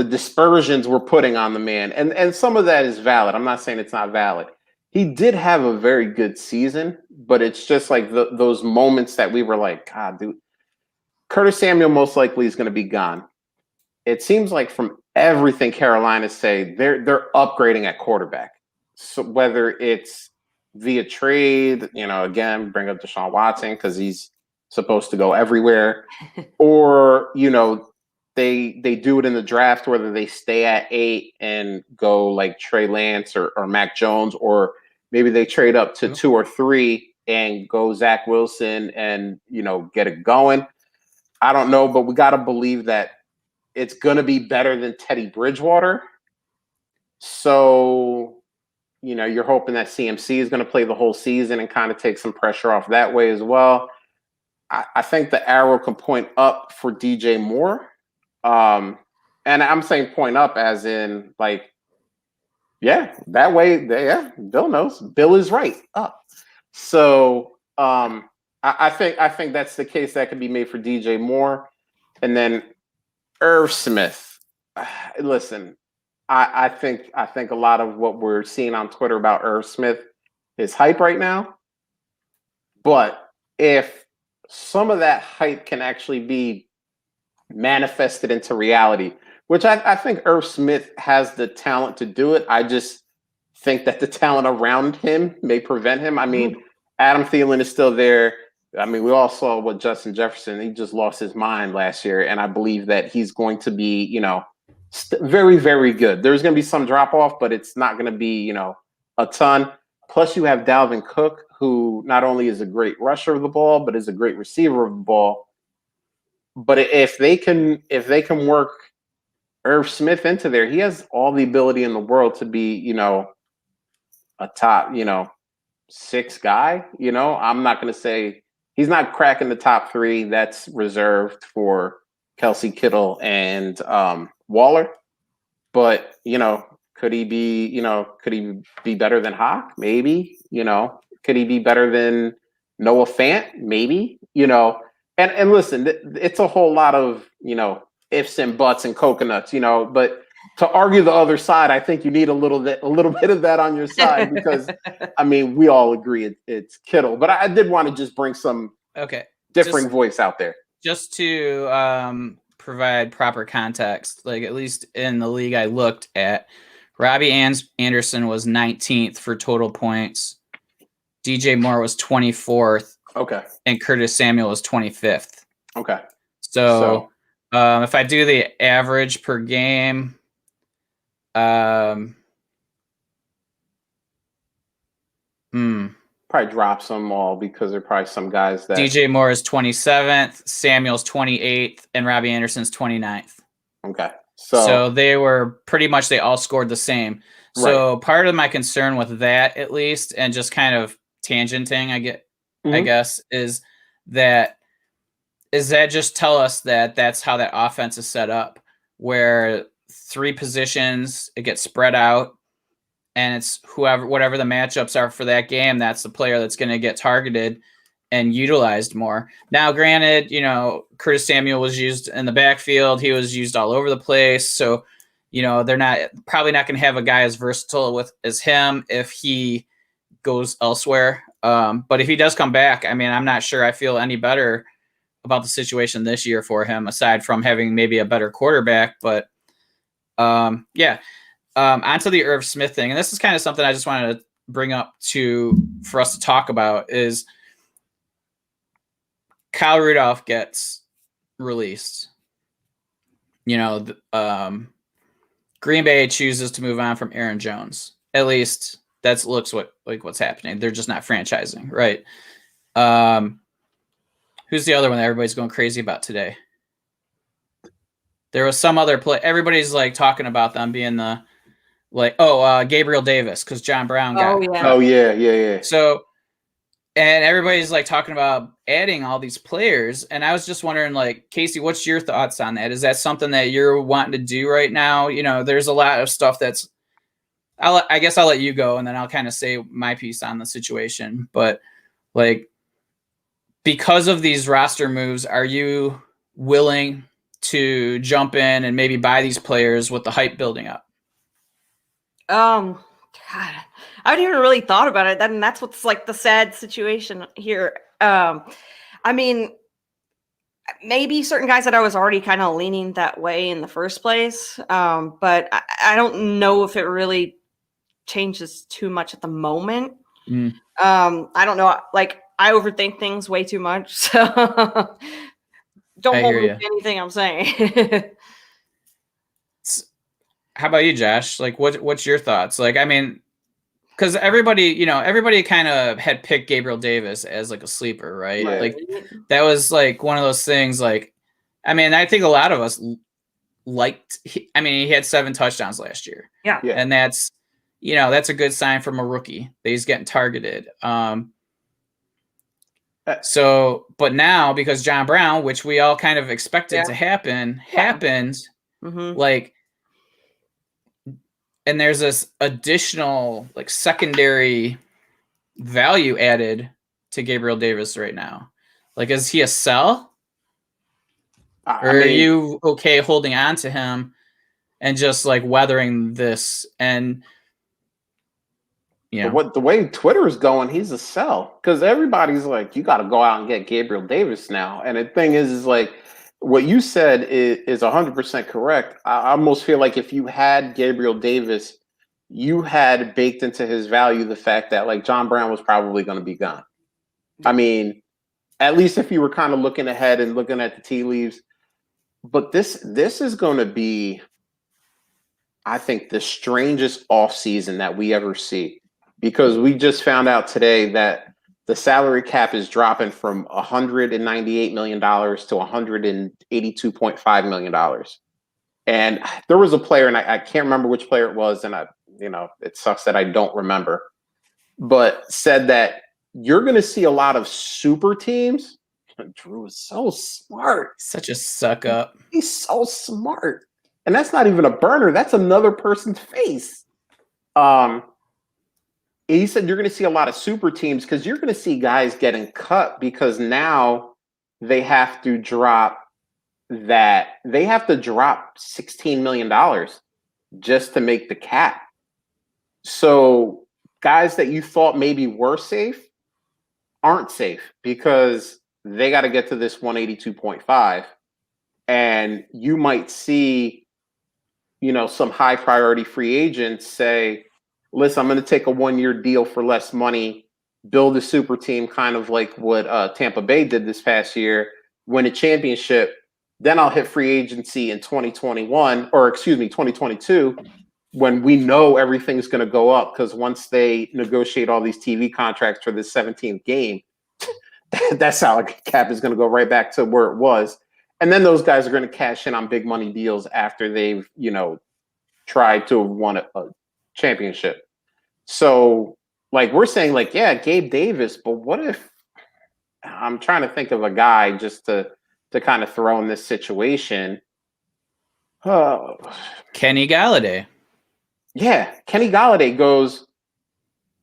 dispersions we're putting on the man, and some of that is valid. I'm not saying it's not valid. He did have a very good season, but it's just like those moments that we were like, God, dude, Curtis Samuel most likely is going to be gone. It seems like from everything Carolina say, they're upgrading at quarterback. So whether it's via trade, again, bring up Deshaun Watson because he's supposed to go everywhere, or they do it in the draft, whether they stay at 8 and go like Trey Lance or Mac Jones, or maybe they trade up to 2 or 3 and go Zach Wilson and, get it going. I don't know, but we got to believe that it's going to be better than Teddy Bridgewater. So, you're hoping that CMC is going to play the whole season and kind of take some pressure off that way as well. I think the arrow can point up for DJ Moore. And I'm saying point up as in like, yeah, that way, yeah, Bill knows. Bill is right, up. So I think that's the case that could be made for DJ Moore. And then Irv Smith. Listen, I think a lot of what we're seeing on Twitter about Irv Smith is hype right now. But if some of that hype can actually be manifested into reality, which I think Irv Smith has the talent to do it. I just think that the talent around him may prevent him. I mean, Adam Thielen is still there. I mean, we all saw what Justin Jefferson, he just lost his mind last year. And I believe that he's going to be, very, very good. There's going to be some drop off, but it's not going to be, a ton. Plus you have Dalvin Cook, who not only is a great rusher of the ball, but is a great receiver of the ball. But if they can work Irv Smith into there, he has all the ability in the world to be, you know, a top, you know, 6 guy. You know, I'm not going to say he's not cracking the top 3. That's reserved for Kelsey, Kittle, and Waller. But, you know, could he be better than Hawk? Maybe. You know, could he be better than Noah Fant? Maybe. You know, and listen, it's a whole lot of, you know, ifs and buts and coconuts, you know, but to argue the other side, I think you need a little bit of that on your side, because I mean, we all agree it's Kittle, but I did want to just bring some differing voice out there. Just to provide proper context, like at least in the league I looked at, Robbie Anderson was 19th for total points. DJ Moore was 24th. Okay. And Curtis Samuel was 25th. Okay. So if I do the average per game, probably drop some all, because there are probably some guys that DJ Moore is 27th, Samuel's 28th, and Robbie Anderson's 29th. Okay. So they were pretty much, they all scored the same. So part of my concern with that, at least, and just kind of tangenting, I guess, is that just tell us that that's how that offense is set up, where 3 positions, it gets spread out, and it's whatever the matchups are for that game, that's the player that's going to get targeted and utilized more. Now, granted, you know, Curtis Samuel was used in the backfield. He was used all over the place. So, you know, they're probably not going to have a guy as versatile as him if he goes elsewhere. But if he does come back, I mean, I'm not sure I feel any better about the situation this year for him, aside from having maybe a better quarterback. But onto the Irv Smith thing. And this is kind of something I just wanted to bring up for us to talk about is Kyle Rudolph gets released. You know, Green Bay chooses to move on from Aaron Jones. At least looks what's happening. They're just not franchising, right? Who's the other one that everybody's going crazy about today? There was some other play. Everybody's like talking about them being Gabriel Davis, because John Brown got. Oh yeah. So, and everybody's like talking about adding all these players, and I was just wondering, like, Casey, what's your thoughts on that? Is that something that you're wanting to do right now? You know, there's a lot of stuff that's. I guess I'll let you go, and then I'll kind of say my piece on the situation. But like, because of these roster moves, are you willing to jump in and maybe buy these players with the hype building up? God, I haven't even really thought about it. And that's what's like the sad situation here. I mean, maybe certain guys that I was already kind of leaning that way in the first place. But I don't know if it really changes too much at the moment. I don't know. Like, I overthink things way too much. So don't hold me to anything I'm saying. How about you, Josh? Like, what's your thoughts? Like, I mean, because everybody kind of had picked Gabriel Davis as like a sleeper, right? Like, that was like one of those things. Like, I mean, I think a lot of us liked. He had 7 touchdowns last year. Yeah. And that's a good sign from a rookie that he's getting targeted. So, but now, because John Brown, which we all kind of expected to happen, happens, like, and there's this additional, like, secondary value added to Gabriel Davis right now. Like, is he a sell? Are you okay holding on to him and just, like, weathering this? And the way Twitter is going, he's a sell, because everybody's like, you got to go out and get Gabriel Davis now. And the thing is like, what you said is 100% correct. I almost feel like if you had Gabriel Davis, you had baked into his value the fact that, like, John Brown was probably going to be gone. I mean, at least if you were kind of looking ahead and looking at the tea leaves. But this is going to be, I think, the strangest offseason that we ever see, because we just found out today that the salary cap is dropping from $198 million to $182.5 million. And there was a player, and I can't remember which player it was, and it sucks that I don't remember, but said that you're going to see a lot of super teams. Drew is so smart. Such a suck up. He's so smart. And that's not even a burner. That's another person's face. He said you're going to see a lot of super teams because you're going to see guys getting cut because now they have to drop $16 million just to make the cap. So guys that you thought maybe were safe aren't safe because they got to get to this 182.5. And you might see, some high priority free agents say, listen, I'm going to take a 1-year deal for less money, build a super team, kind of like what Tampa Bay did this past year, win a championship. Then I'll hit free agency in 2022, when we know everything's going to go up. Because once they negotiate all these TV contracts for the 17th game, that salary cap is going to go right back to where it was. And then those guys are going to cash in on big money deals after they've, tried to have won a championship. So, we're saying, Gabe Davis, but what if I'm trying to think of a guy just to kind of throw in this situation? Kenny Galladay. Yeah, Kenny Galladay goes,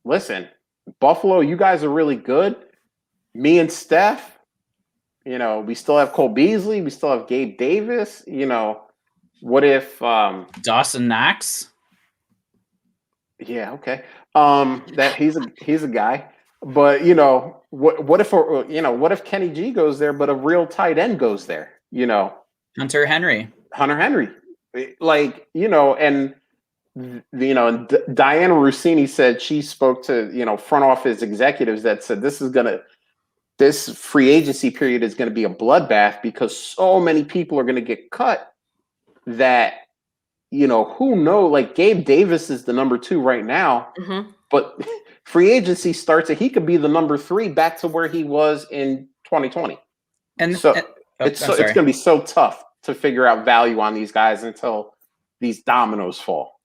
listen, Buffalo, you guys are really good. Me and Steph, we still have Cole Beasley. We still have Gabe Davis. What if Dawson Knox? Yeah, okay. That he's a guy. But what if Kenny G goes there, but a real tight end goes there? Hunter Henry. And Diana Rossini said she spoke to front office executives that said this free agency period is going to be a bloodbath because so many people are going to get cut that who knows? Gabe Davis is the number 2 right now, but free agency starts and he could be the number 3 back to where he was in 2020. And so it's going to be so tough to figure out value on these guys until these dominoes fall.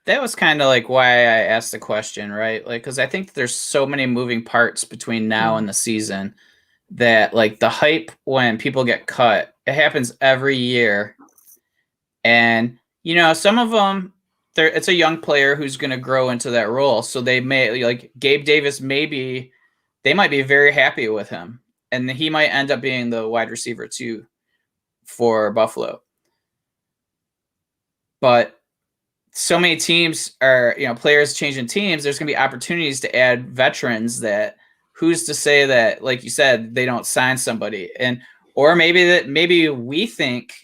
That was kind of why I asked the question, right? Because I think there's so many moving parts between now and the season that the hype when people get cut, it happens every year. And, some of them, it's a young player who's going to grow into that role. So they may, Gabe Davis, they might be very happy with him. And he might end up being the wide receiver too for Buffalo. But so many teams are, players changing teams. There's going to be opportunities to add veterans that who's to say that, like you said, they don't sign somebody. Or maybe we think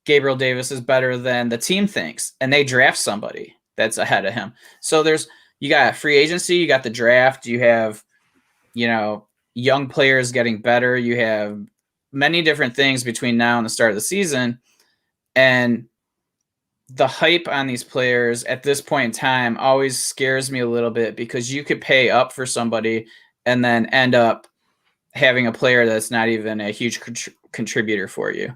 Gabriel Davis is better than the team thinks, and they draft somebody that's ahead of him. So you got free agency, you got the draft, you have, young players getting better. You have many different things between now and the start of the season. And the hype on these players at this point in time always scares me a little bit because you could pay up for somebody and then end up having a player that's not even a huge contributor for you.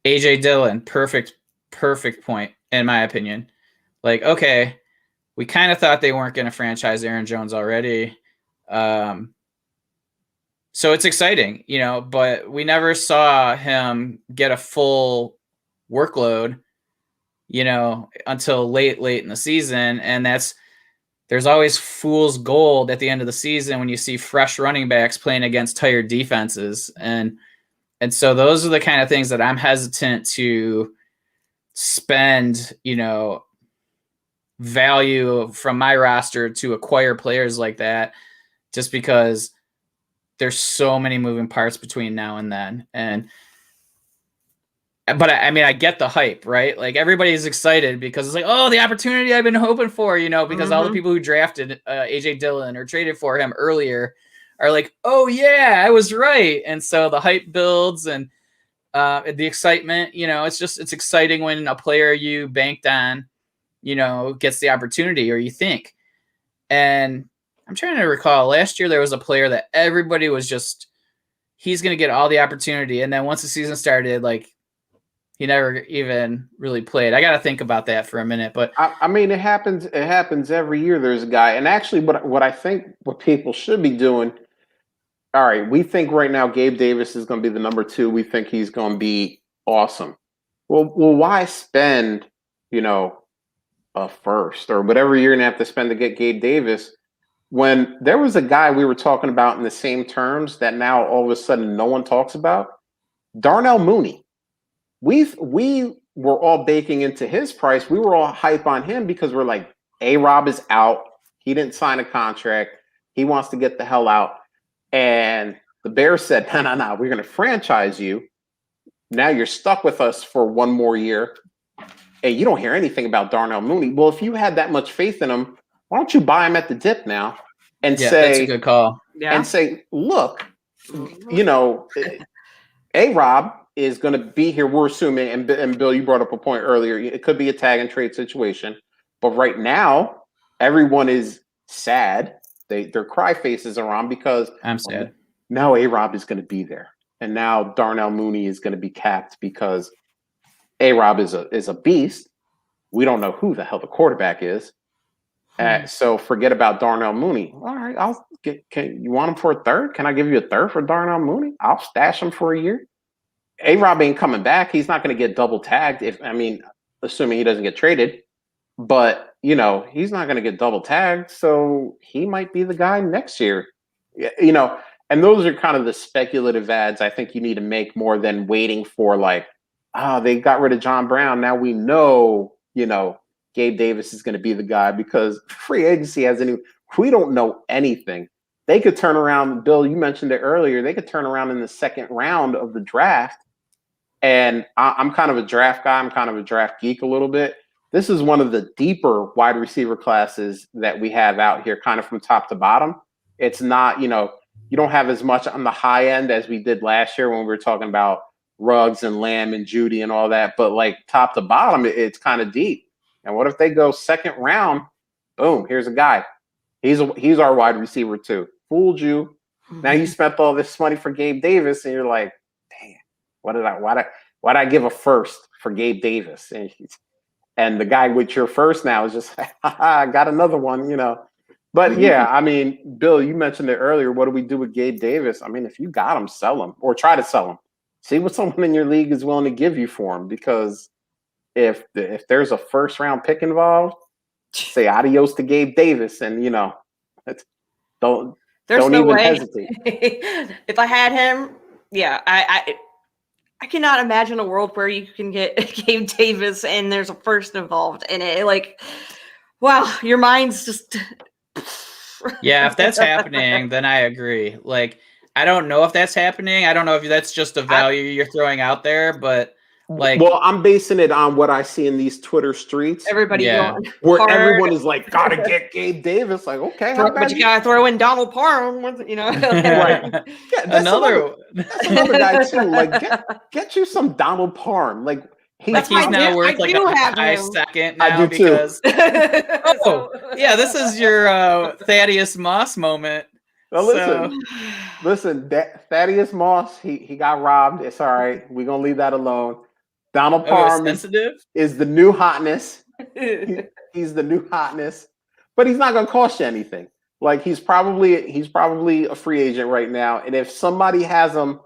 AJ Dillon, perfect point in my opinion. Okay, we kind of thought they weren't going to franchise Aaron Jones already. So it's exciting, but we never saw him get a full workload, until late in the season. And there's always fool's gold at the end of the season when you see fresh running backs playing against tired defenses. And so those are the kind of things that I'm hesitant to spend, value from my roster to acquire players like that, just because there's so many moving parts between now and then. But I get the hype, right? Everybody's excited because it's oh, the opportunity I've been hoping for, because all the people who drafted AJ Dillon or traded for him earlier are oh yeah, I was right. And so the hype builds and the excitement, it's exciting when a player you banked on, gets the opportunity, or you think. And I'm trying to recall last year there was a player that everybody was just, he's going to get all the opportunity. And then once the season started, like he never even really played. I got to think about that for a minute, but I mean, it happens. It happens every year. There's a guy, and actually, what I think what people should be doing. All right, we think right now Gabe Davis is going to be the number 2. We think he's going to be awesome. Well, why spend, a first or whatever you're going to have to spend to get Gabe Davis when there was a guy we were talking about in the same terms that now all of a sudden no one talks about? Darnell Mooney. We were all baking into his price. We were all hype on him because we're like, A-Rob is out. He didn't sign a contract. He wants to get the hell out. And the Bears said, no, we're going to franchise you. Now you're stuck with us for one more year. And you don't hear anything about Darnell Mooney. Well, if you had that much faith in him, why don't you buy him at the dip now and say, that's a good call. Yeah. And say, look, A-Rob is going to be here. We're assuming, and Bill, you brought up a point earlier. It could be a tag and trade situation. But right now, everyone is sad. Their cry faces are on because I'm sad. Now A-Rob is going to be there. And now Darnell Mooney is going to be capped because A-Rob is a beast. We don't know who the hell the quarterback is. So forget about Darnell Mooney. All right, you want him for a third? Can I give you a third for Darnell Mooney? I'll stash him for a year. A-Rob ain't coming back. He's not going to get double tagged. Assuming he doesn't get traded. But, he's not going to get double tagged. So he might be the guy next year. And those are kind of the speculative ads I think you need to make more than waiting for they got rid of John Brown. Now we know, Gabe Davis is going to be the guy because free agency we don't know anything. They could turn around. Bill, you mentioned it earlier. They could turn around in the second round of the draft. And I'm kind of a draft guy. I'm kind of a draft geek a little bit. This is one of the deeper wide receiver classes that we have out here, kind of from top to bottom. It's not, you don't have as much on the high end as we did last year when we were talking about Ruggs and Lamb and Judy and all that. But top to bottom, it's kind of deep. And what if they go second round? Boom, here's a guy. He's our wide receiver too. Fooled you. Now you spent all this money for Gabe Davis, and you're like, damn, why'd I give a first for Gabe Davis? And the guy with your first now is just, I got another one, But yeah, Bill, you mentioned it earlier. What do we do with Gabe Davis? If you got him, sell him or try to sell him. See what someone in your league is willing to give you for him. Because if there's a first round pick involved, say adios to Gabe Davis, and don't even hesitate. If I had him, yeah, I cannot imagine a world where you can get Gabe Davis and there's a first involved in it. Wow, your mind's just. Yeah, if that's happening, then I agree. I don't know if that's happening. I don't know if that's just a value you're throwing out there, but well, I'm basing it on what I see in these Twitter streets. Everybody where everyone is gotta get Gabe Davis. Okay, but you gotta throw in Donald Parham, Right. Yeah, that's another guy too. Get you some Donald Parham. He's now worth a high second now because this is your Thaddeus Moss moment. Well, listen, Thaddeus Moss, he got robbed. It's all right. We're gonna leave that alone. Donald Parham is the new hotness. He's the new hotness, but he's not gonna cost you anything. He's probably a free agent right now, and if somebody has him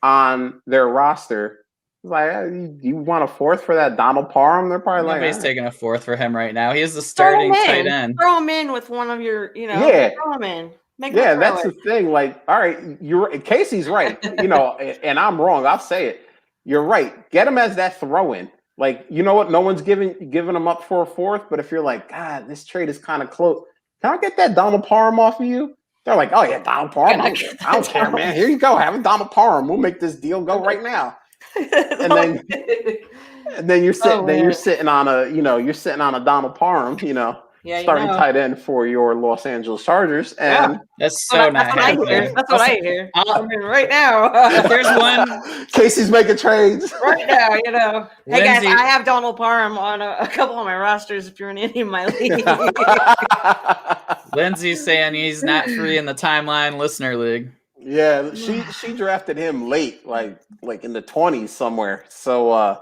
on their roster, you want a fourth for that Donald Parham? They're probably nobody's taking a fourth for him right now. He's the starting tight end. Throw him in with one of your, throw him in. That's the thing. All right, Casey's right. And I'm wrong. I'll say it. You're right. Get him as that throw-in. You know what? No one's giving him up for a fourth. But if you're God, this trade is kind of close. Can I get that Donald Parham off of you? They're oh yeah, Donald Parham. I don't care, man. Here you go. Have a Donald Parham. We'll make this deal go right now. And then you're sitting. You're sitting on a Donald Parham. Yeah, starting tight end for your Los Angeles Chargers. And that's so that's what I hear. That's what I hear. I mean, right now. If there's one, Casey's making trades right now, you know. Hey guys, Lindsay- I have Donald Parham on a couple of my rosters. If you're in any of my leagues. Lindsay's saying he's not free in the timeline listener league. Yeah, she drafted him late, like in the 20s somewhere. So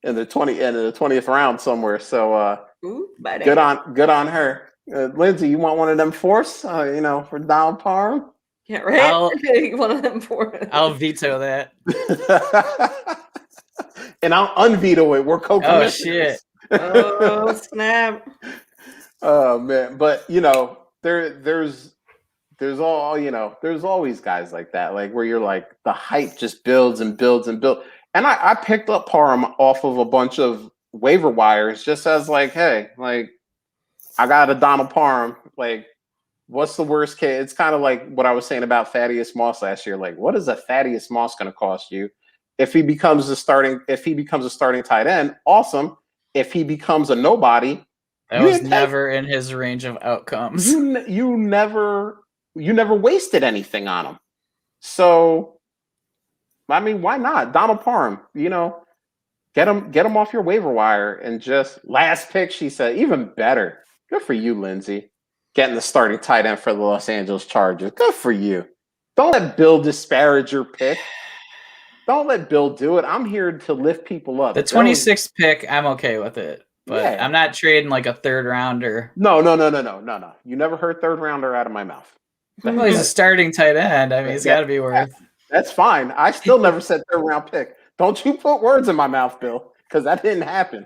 in the 20th round somewhere. So Ooh, good on her. Lindsay, you want one of them force? For Donald Parham? Yeah, right. One of them for it. I'll veto that. And I'll unveto it. We're co-commissioners. Oh shit! Oh snap! Oh man, but there's always guys like that, like where you're like the hype just builds and builds and builds. And I picked up Parham off of a bunch of waiver wires just as like, hey, like I got a Donald Parham. Like, what's the worst case? It's kind of like what I was saying about Thaddeus Moss last year. Like, what is a Thaddeus Moss going to cost you? If he becomes a starting tight end, awesome. If he becomes a nobody, that was never in his range of outcomes. You never wasted anything on him. So, I mean, why not? Donald Parham, get him off your waiver wire and just last pick, she said, even better. Good for you, Lindsay. Getting the starting tight end for the Los Angeles Chargers. Good for you. Don't let Bill disparage your pick. Don't let Bill do it. I'm here to lift people up. The 26th pick, I'm okay with it. But yeah. I'm not trading like a third rounder. No. You never heard third rounder out of my mouth. Well, he's a starting tight end. I mean, he's got to be worth. That's fine. I still never said third round pick. Don't you put words in my mouth, Bill, because that didn't happen.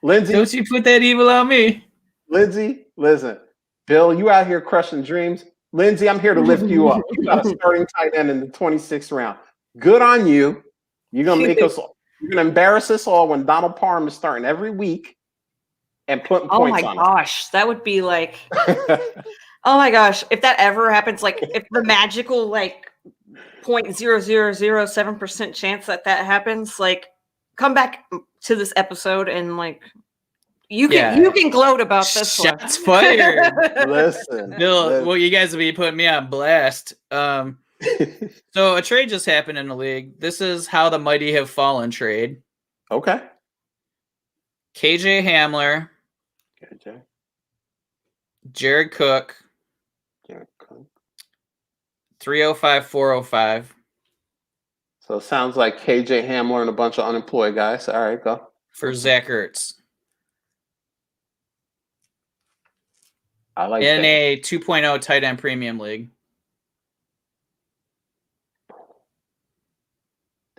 Lindsay, don't you put that evil on me. Lindsay, listen. Bill, you out here crushing dreams. Lindsay, I'm here to lift you up. You got a starting tight end in the 26th round. Good on you. You're gonna embarrass us all when Donald Parham is starting every week and putting points on. Oh my gosh, that would be like oh my gosh, if that ever happens, like if the magical like 0.0007% chance that happens, like come back to this episode and like you can gloat about this. Shots fired. Listen, Bill. Well, you guys will be putting me on blast. So a trade just happened in the league. This is how the mighty have fallen trade. Okay. KJ Hamler. KJ. Jared Cook. 305, 405. So it sounds like KJ Hamler and a bunch of unemployed guys. All right, go. For Zach Ertz. I like in that. a 2.0 tight end premium league.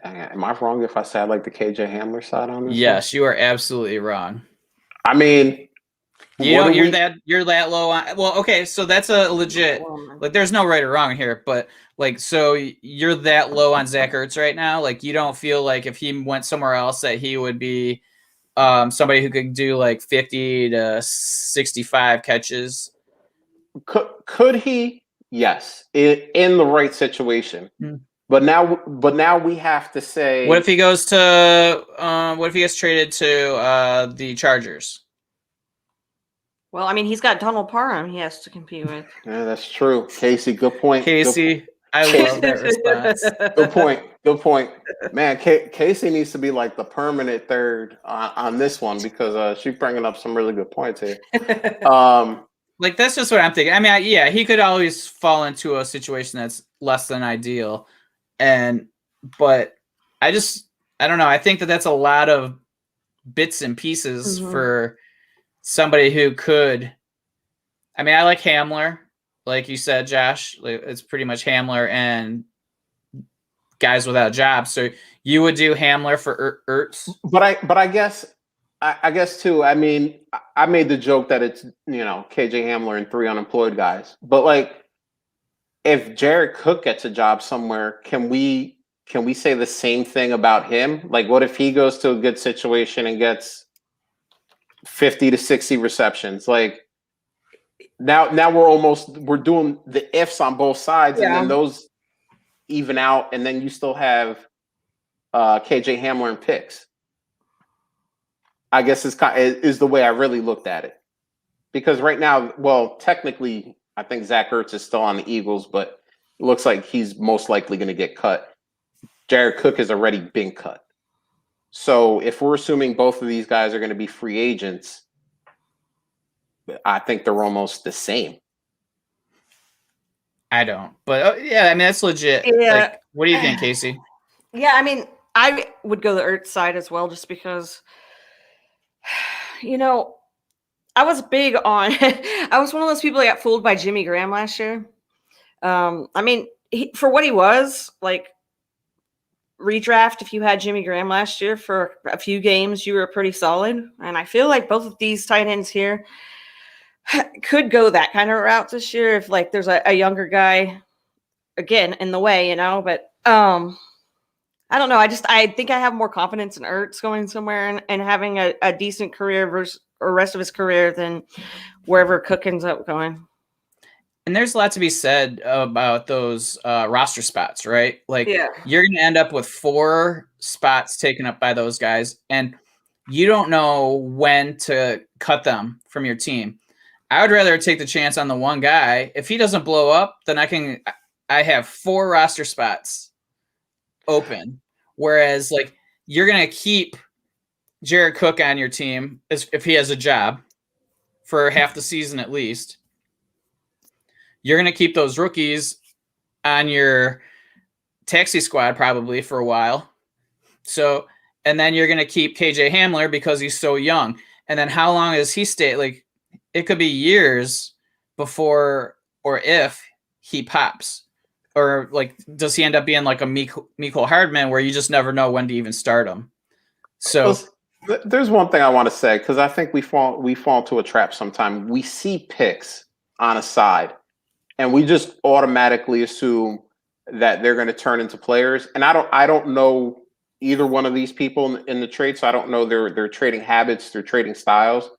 Dang, am I wrong if I say I like the KJ Hamler side on this? Yes, you are absolutely wrong. I mean, you're that low on. Well, okay, so that's a legit. Like, there's no right or wrong here, but like, so you're that low on Zach Ertz right now. Like, you don't feel like if he went somewhere else that he would be somebody who could do like 50 to 65 catches. Could he? Yes, in the right situation. Hmm. But now we have to say, what if he goes to? What if he gets traded to the Chargers? Well, I mean, he's got Donald Parham he has to compete with. Yeah, that's true. Casey, good point. Casey, good point. I love that response. Good point. Man, Casey needs to be like the permanent third on this one because she's bringing up some really good points here. Like, that's just what I'm thinking. I mean, yeah, he could always fall into a situation that's less than ideal. But I don't know. I think that's a lot of bits and pieces for somebody who could. I mean, I like Hamler, like you said, Josh. It's pretty much Hamler and guys without jobs. So you would do Hamler for Ertz. But I guess too. I mean, I made the joke that it's KJ Hamler and 3 unemployed guys. But like, if Jared Cook gets a job somewhere, can we say the same thing about him? Like, what if he goes to a good situation and gets 50 to 60 receptions? Like, now we're doing the ifs on both sides, and then those even out, and then you still have KJ Hamler and picks. I guess is the way I really looked at it, because right now, well, technically, I think Zach Ertz is still on the Eagles, but it looks like he's most likely going to get cut. Jared Cook has already been cut. So if we're assuming both of these guys are going to be free agents, I think they're almost the same. I don't, but yeah, I mean that's legit. Yeah. Like, what do you think, Casey? Yeah, I mean, I would go the Ertz side as well, just because, I was big on. I was one of those people that got fooled by Jimmy Graham last year. I mean, for what he was, like, redraft, if you had Jimmy Graham last year for a few games, you were pretty solid. And I feel like both of these tight ends here could go that kind of route this year if, like, there's a younger guy, again, in the way, but I don't know. I think I have more confidence in Ertz going somewhere and having a decent career versus or rest of his career than wherever Cook ends up going. And there's a lot to be said about those roster spots, right? Like, you're going to end up with 4 spots taken up by those guys, and you don't know when to cut them from your team. I would rather take the chance on the one guy. If he doesn't blow up, then I have 4 roster spots open. Whereas, like, you're going to keep Jared Cook on your team if he has a job for half the season at least. You're going to keep those rookies on your taxi squad probably for a while. So, and then you're going to keep KJ Hamler because he's so young. And then how long does he stay? Like, it could be years before or if he pops. Or, like, does he end up being like a Mecole Hardman where you just never know when to even start him? So there's one thing I want to say, because I think we fall into a trap sometime. We see picks on a side, and we just automatically assume that they're going to turn into players. And I don't know either one of these people in the trade, so I don't know their trading habits, their trading styles.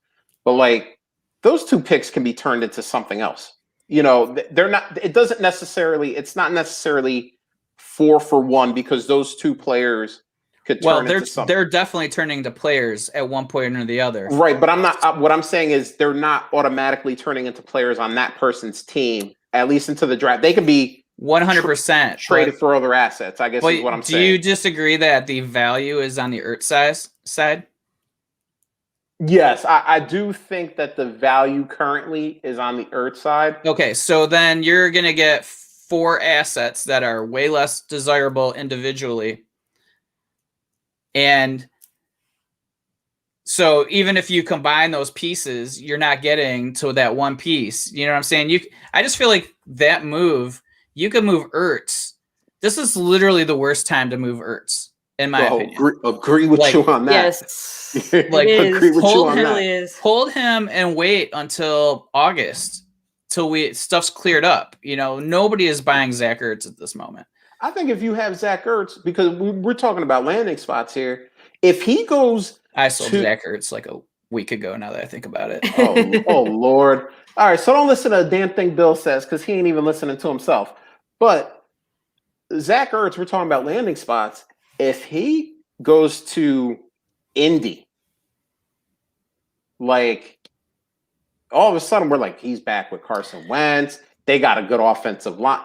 But, like, those 2 picks can be turned into something else. They're not. It's not necessarily 4 for 1, because those 2 players could turn into something. They're definitely turning to players at one point or the other. Right, but I'm not. What I'm saying is they're not automatically turning into players on that person's team, at least into the draft. They can be 100% traded for other assets, I guess is what I'm saying. Do you disagree that the value is on the Ertz side? Yes, I do think that the value currently is on the Ertz side. Okay, so then you're going to get 4 assets that are way less desirable individually. And so even if you combine those pieces, you're not getting to that one piece. You know what I'm saying? I just feel like that move, you could move Ertz. This is literally the worst time to move Ertz, in my opinion. Agree with you on that. Yes. Like, agree with you on that. Hold him and wait until August till stuff's cleared up. Nobody is buying Zach Ertz at this moment. I think if you have Zach Ertz, because we're talking about landing spots here, if he goes, I sold Zach Ertz like a week ago. Now that I think about it, oh Lord! All right, so don't listen to a damn thing Bill says, because he ain't even listening to himself. But Zach Ertz, we're talking about landing spots. If he goes to Indy, like, all of a sudden we're like, he's back with Carson Wentz. They got a good offensive line.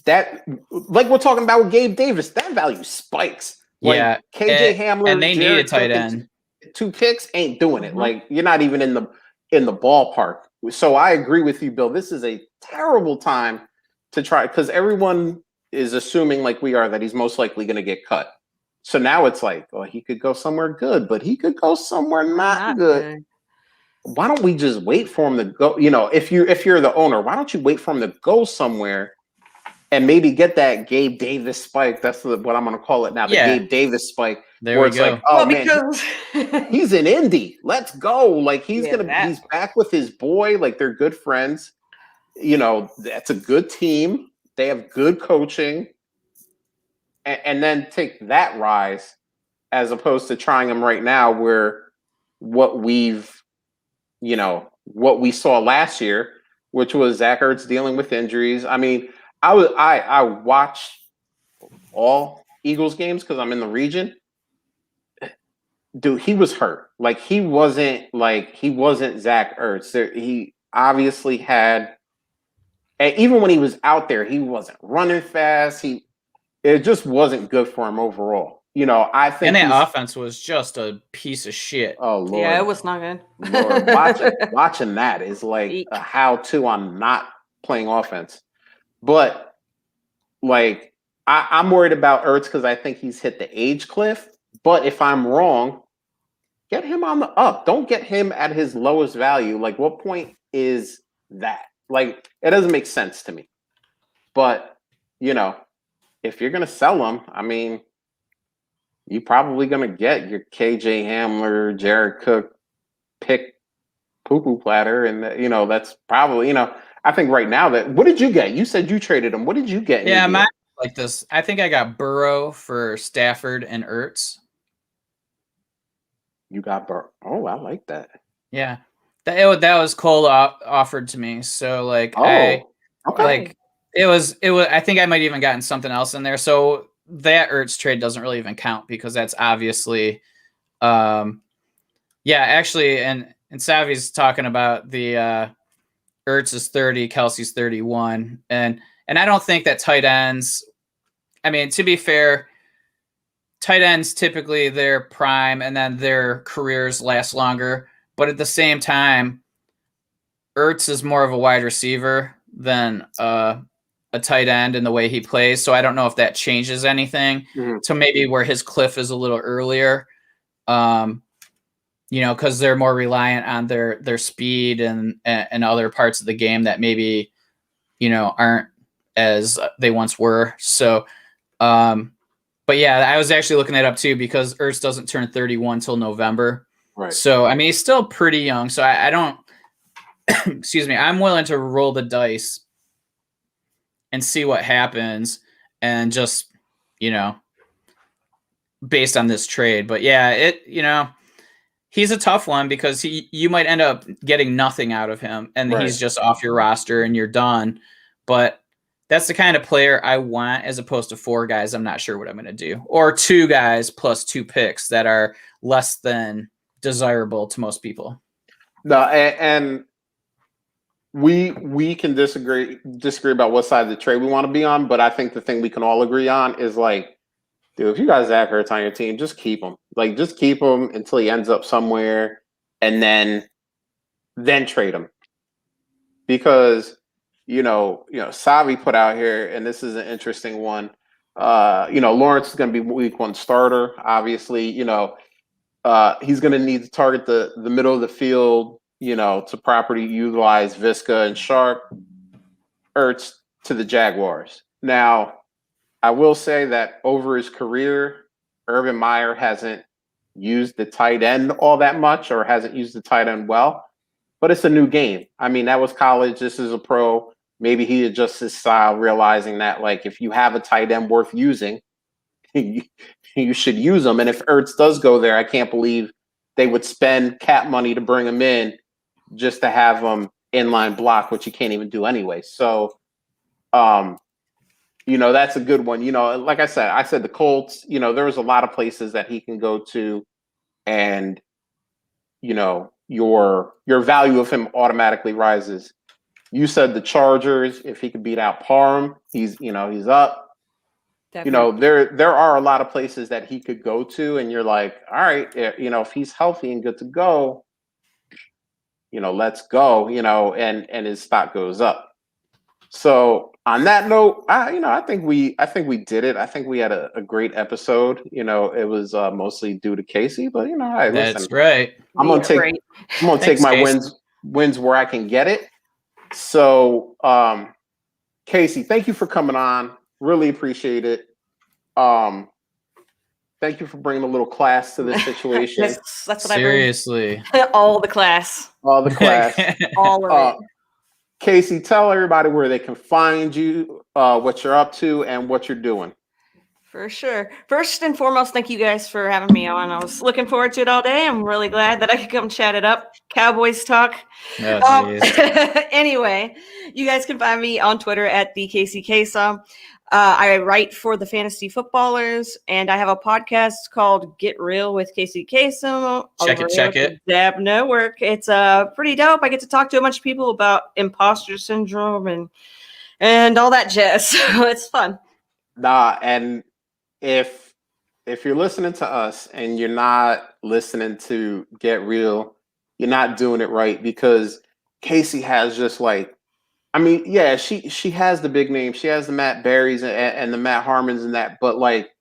That, like we're talking about with Gabe Davis, that value spikes. Like, yeah, KJ Hamler and they need a tight end. 2 picks ain't doing it. Like, you're not even in the ballpark. So I agree with you, Bill. This is a terrible time to try, because everyone is assuming, like we are, that he's most likely going to get cut. So now it's like, well, he could go somewhere good, but he could go somewhere not good. Why don't we just wait for him to go? If you're the owner, why don't you wait for him to go somewhere and maybe get that Gabe Davis spike? That's what I'm going to call it now. The Gabe Davis spike. There we go. Like, oh, man, he's in Indy. Let's go. Like, he's back with his boy. Like, they're good friends. That's a good team. They have good coaching. And then take that rise, as opposed to trying him right now, where what we saw last year, which was Zach Ertz dealing with injuries. I mean, I watch all Eagles games because I'm in the region. dude, he was hurt. Like he wasn't Zach Ertz. He obviously had, and even when he was out there, he wasn't running fast. It just wasn't good for him overall. I think and that offense was just a piece of shit. Oh Lord, yeah, it was not good. Lord, watching that is like a how-to on not playing offense. But like, I'm worried about Ertz because I think he's hit the age cliff. But if I'm wrong, get him on the up. Don't get him at his lowest value. Like, what point is that? Like, it doesn't make sense to me. But if you're gonna sell him, I mean, you're probably gonna get your KJ Hamler, Jared Cook pick poo-poo platter, and that's probably I think right now what did you get? You said you traded him. What did you get? Yeah, mine like this. I think I got Burrow for Stafford and Ertz. You got Burrow. Oh, I like that. Yeah, that was Cole offered to me. So like, okay. Like it was. I think I might even gotten something else in there. So that Ertz trade doesn't really even count because that's obviously, actually, and Savvy's talking about the Ertz is 30, Kelsey's 31, and I don't think that tight ends. I mean, to be fair, tight ends typically their prime and then their careers last longer. But at the same time, Ertz is more of a wide receiver than a tight end in the way he plays. So I don't know if that changes anything to maybe where his cliff is a little earlier. Because they're more reliant on their speed and other parts of the game that maybe, aren't as they once were. So, but yeah, I was actually looking that up too because Ertz doesn't turn 31 till November. Right. So, I mean, he's still pretty young. So I don't, excuse me, I'm willing to roll the dice and see what happens and just, based on this trade. But yeah, he's a tough one because you might end up getting nothing out of him and he's just off your roster and you're done. But that's the kind of player I want as opposed to 4 guys I'm not sure what I'm going to do. Or 2 guys plus 2 picks that are less than desirable to most people. No, and we can disagree about what side of the trade we want to be on, but I think the thing we can all agree on is like, dude, if you got Zach Ertz on your team, just keep him. Like, just keep him until he ends up somewhere, and then trade him. Because Savi put out here, and this is an interesting one. Lawrence is going to be week 1 starter. Obviously, he's going to need to target the middle of the field, to properly utilize Visca and Sharp. Ertz to the Jaguars. Now, I will say that over his career, Urban Meyer hasn't used the tight end all that much or hasn't used the tight end well, but it's a new game. I mean, that was college. This is a pro. Maybe he adjusts his style, realizing that, like, if you have a tight end worth using, you should use them. And if Ertz does go there, I can't believe they would spend cap money to bring him in just to have him inline block, which you can't even do anyway. So, that's a good one. Like I said the Colts, there was a lot of places that he can go to, and, your value of him automatically rises. You said the Chargers, if he could beat out Parham, he's up. Definitely. There are a lot of places that he could go to, and you're like, all right, if he's healthy and good to go, let's go, and his stock goes up. So on that note, I think we did it. I think we had a great episode. It was mostly due to Kacey, but hey, That's listen, right. I'm gonna take Thanks, my Kacey. wins where I can get it. So, Kacey, thank you for coming on. Really appreciate it. Thank you for bringing a little class to this situation. That's what Seriously. I bring. All the class. All the class. All of it. Kacey, tell everybody where they can find you, what you're up to, and what you're doing. For sure. First and foremost, thank you guys for having me on. I was looking forward to it all day. I'm really glad that I could come chat it up. Cowboys talk. Oh, Anyway, you guys can find me on Twitter at the Kacey Kasem. I write for the Fantasy Footballers, and I have a podcast called Get Real with Kacey Kasem. Check it. Dab Network. It's pretty dope. I get to talk to a bunch of people about imposter syndrome and all that jazz. So it's fun. Nah, and if you're listening to us and you're not listening to Get Real, you're not doing it right, because Kacey has just like, I mean, yeah, she has the big names, she has the Matt Berries and the Matt Harmons and that, but like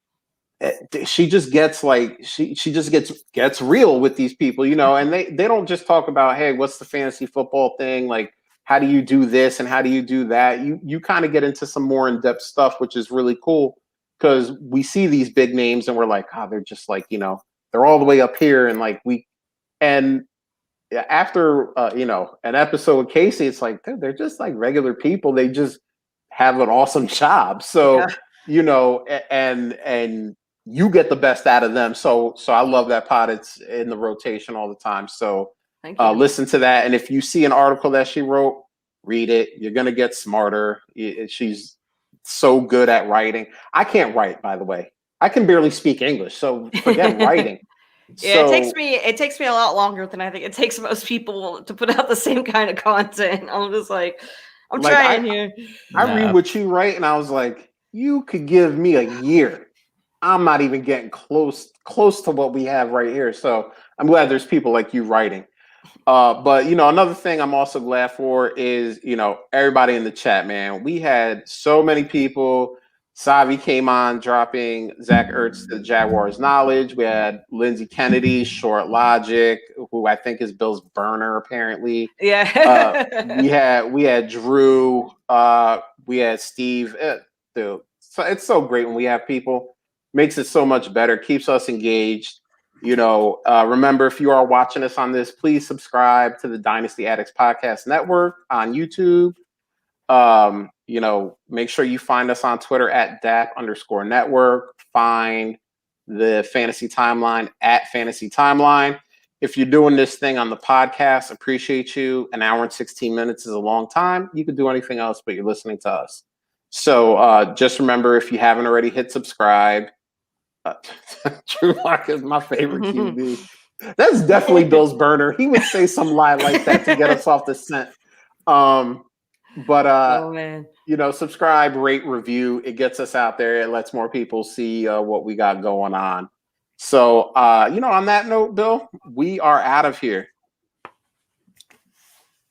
she just gets like she just gets real with these people, you know, and they don't just talk about, hey, what's the fantasy football thing, like how do you do this and how do you do that. You kind of get into some more in-depth stuff, which is really cool, because we see these big names and we're like, oh, they're just like, you know, they're all the way up here, and like and after you know, an episode with Kacey, it's like they're just like regular people. They just have an awesome job. So you know, and you get the best out of them. So I love that pod. It's in the rotation all the time. So listen to that. And if you see an article that she wrote, read it. You're gonna get smarter. She's so good at writing. I can't write, by the way. I can barely speak English, so forget writing. Yeah, so, it takes me a lot longer than I think it takes most people to put out the same kind of content. I'm just like, I'm trying here. I read what you write, and I was like, you could give me a year. I'm not even getting close to what we have right here. So I'm glad there's people like you writing. But you know, another thing I'm also glad for is, you know, everybody in the chat, man. We had so many people. Savi came on dropping Zach Ertz to the Jaguars knowledge. We had Lindsey Kennedy, Short Logic, who I think is Bill's burner, apparently. Yeah. We had Drew. We had Steve. It's so great when we have people. Makes it so much better. Keeps us engaged. You know, remember, if you are watching us on this, please subscribe to the Dynasty Addicts Podcast Network on YouTube. You know, make sure you find us on Twitter at DAP_network. Find the Fantasy Timeline at Fantasy Timeline. If you're doing this thing on the podcast, appreciate you. An hour and 16 minutes is a long time. You could do anything else, but you're listening to us. So just remember, if you haven't already, hit subscribe. Drew Lock is my favorite QB. That's definitely Bill's burner. He would say some lie like that to get us off the scent. But you know, subscribe, rate, review. It gets us out there. It lets more people see what we got going on. So you know, on that note, Bill, we are out of here.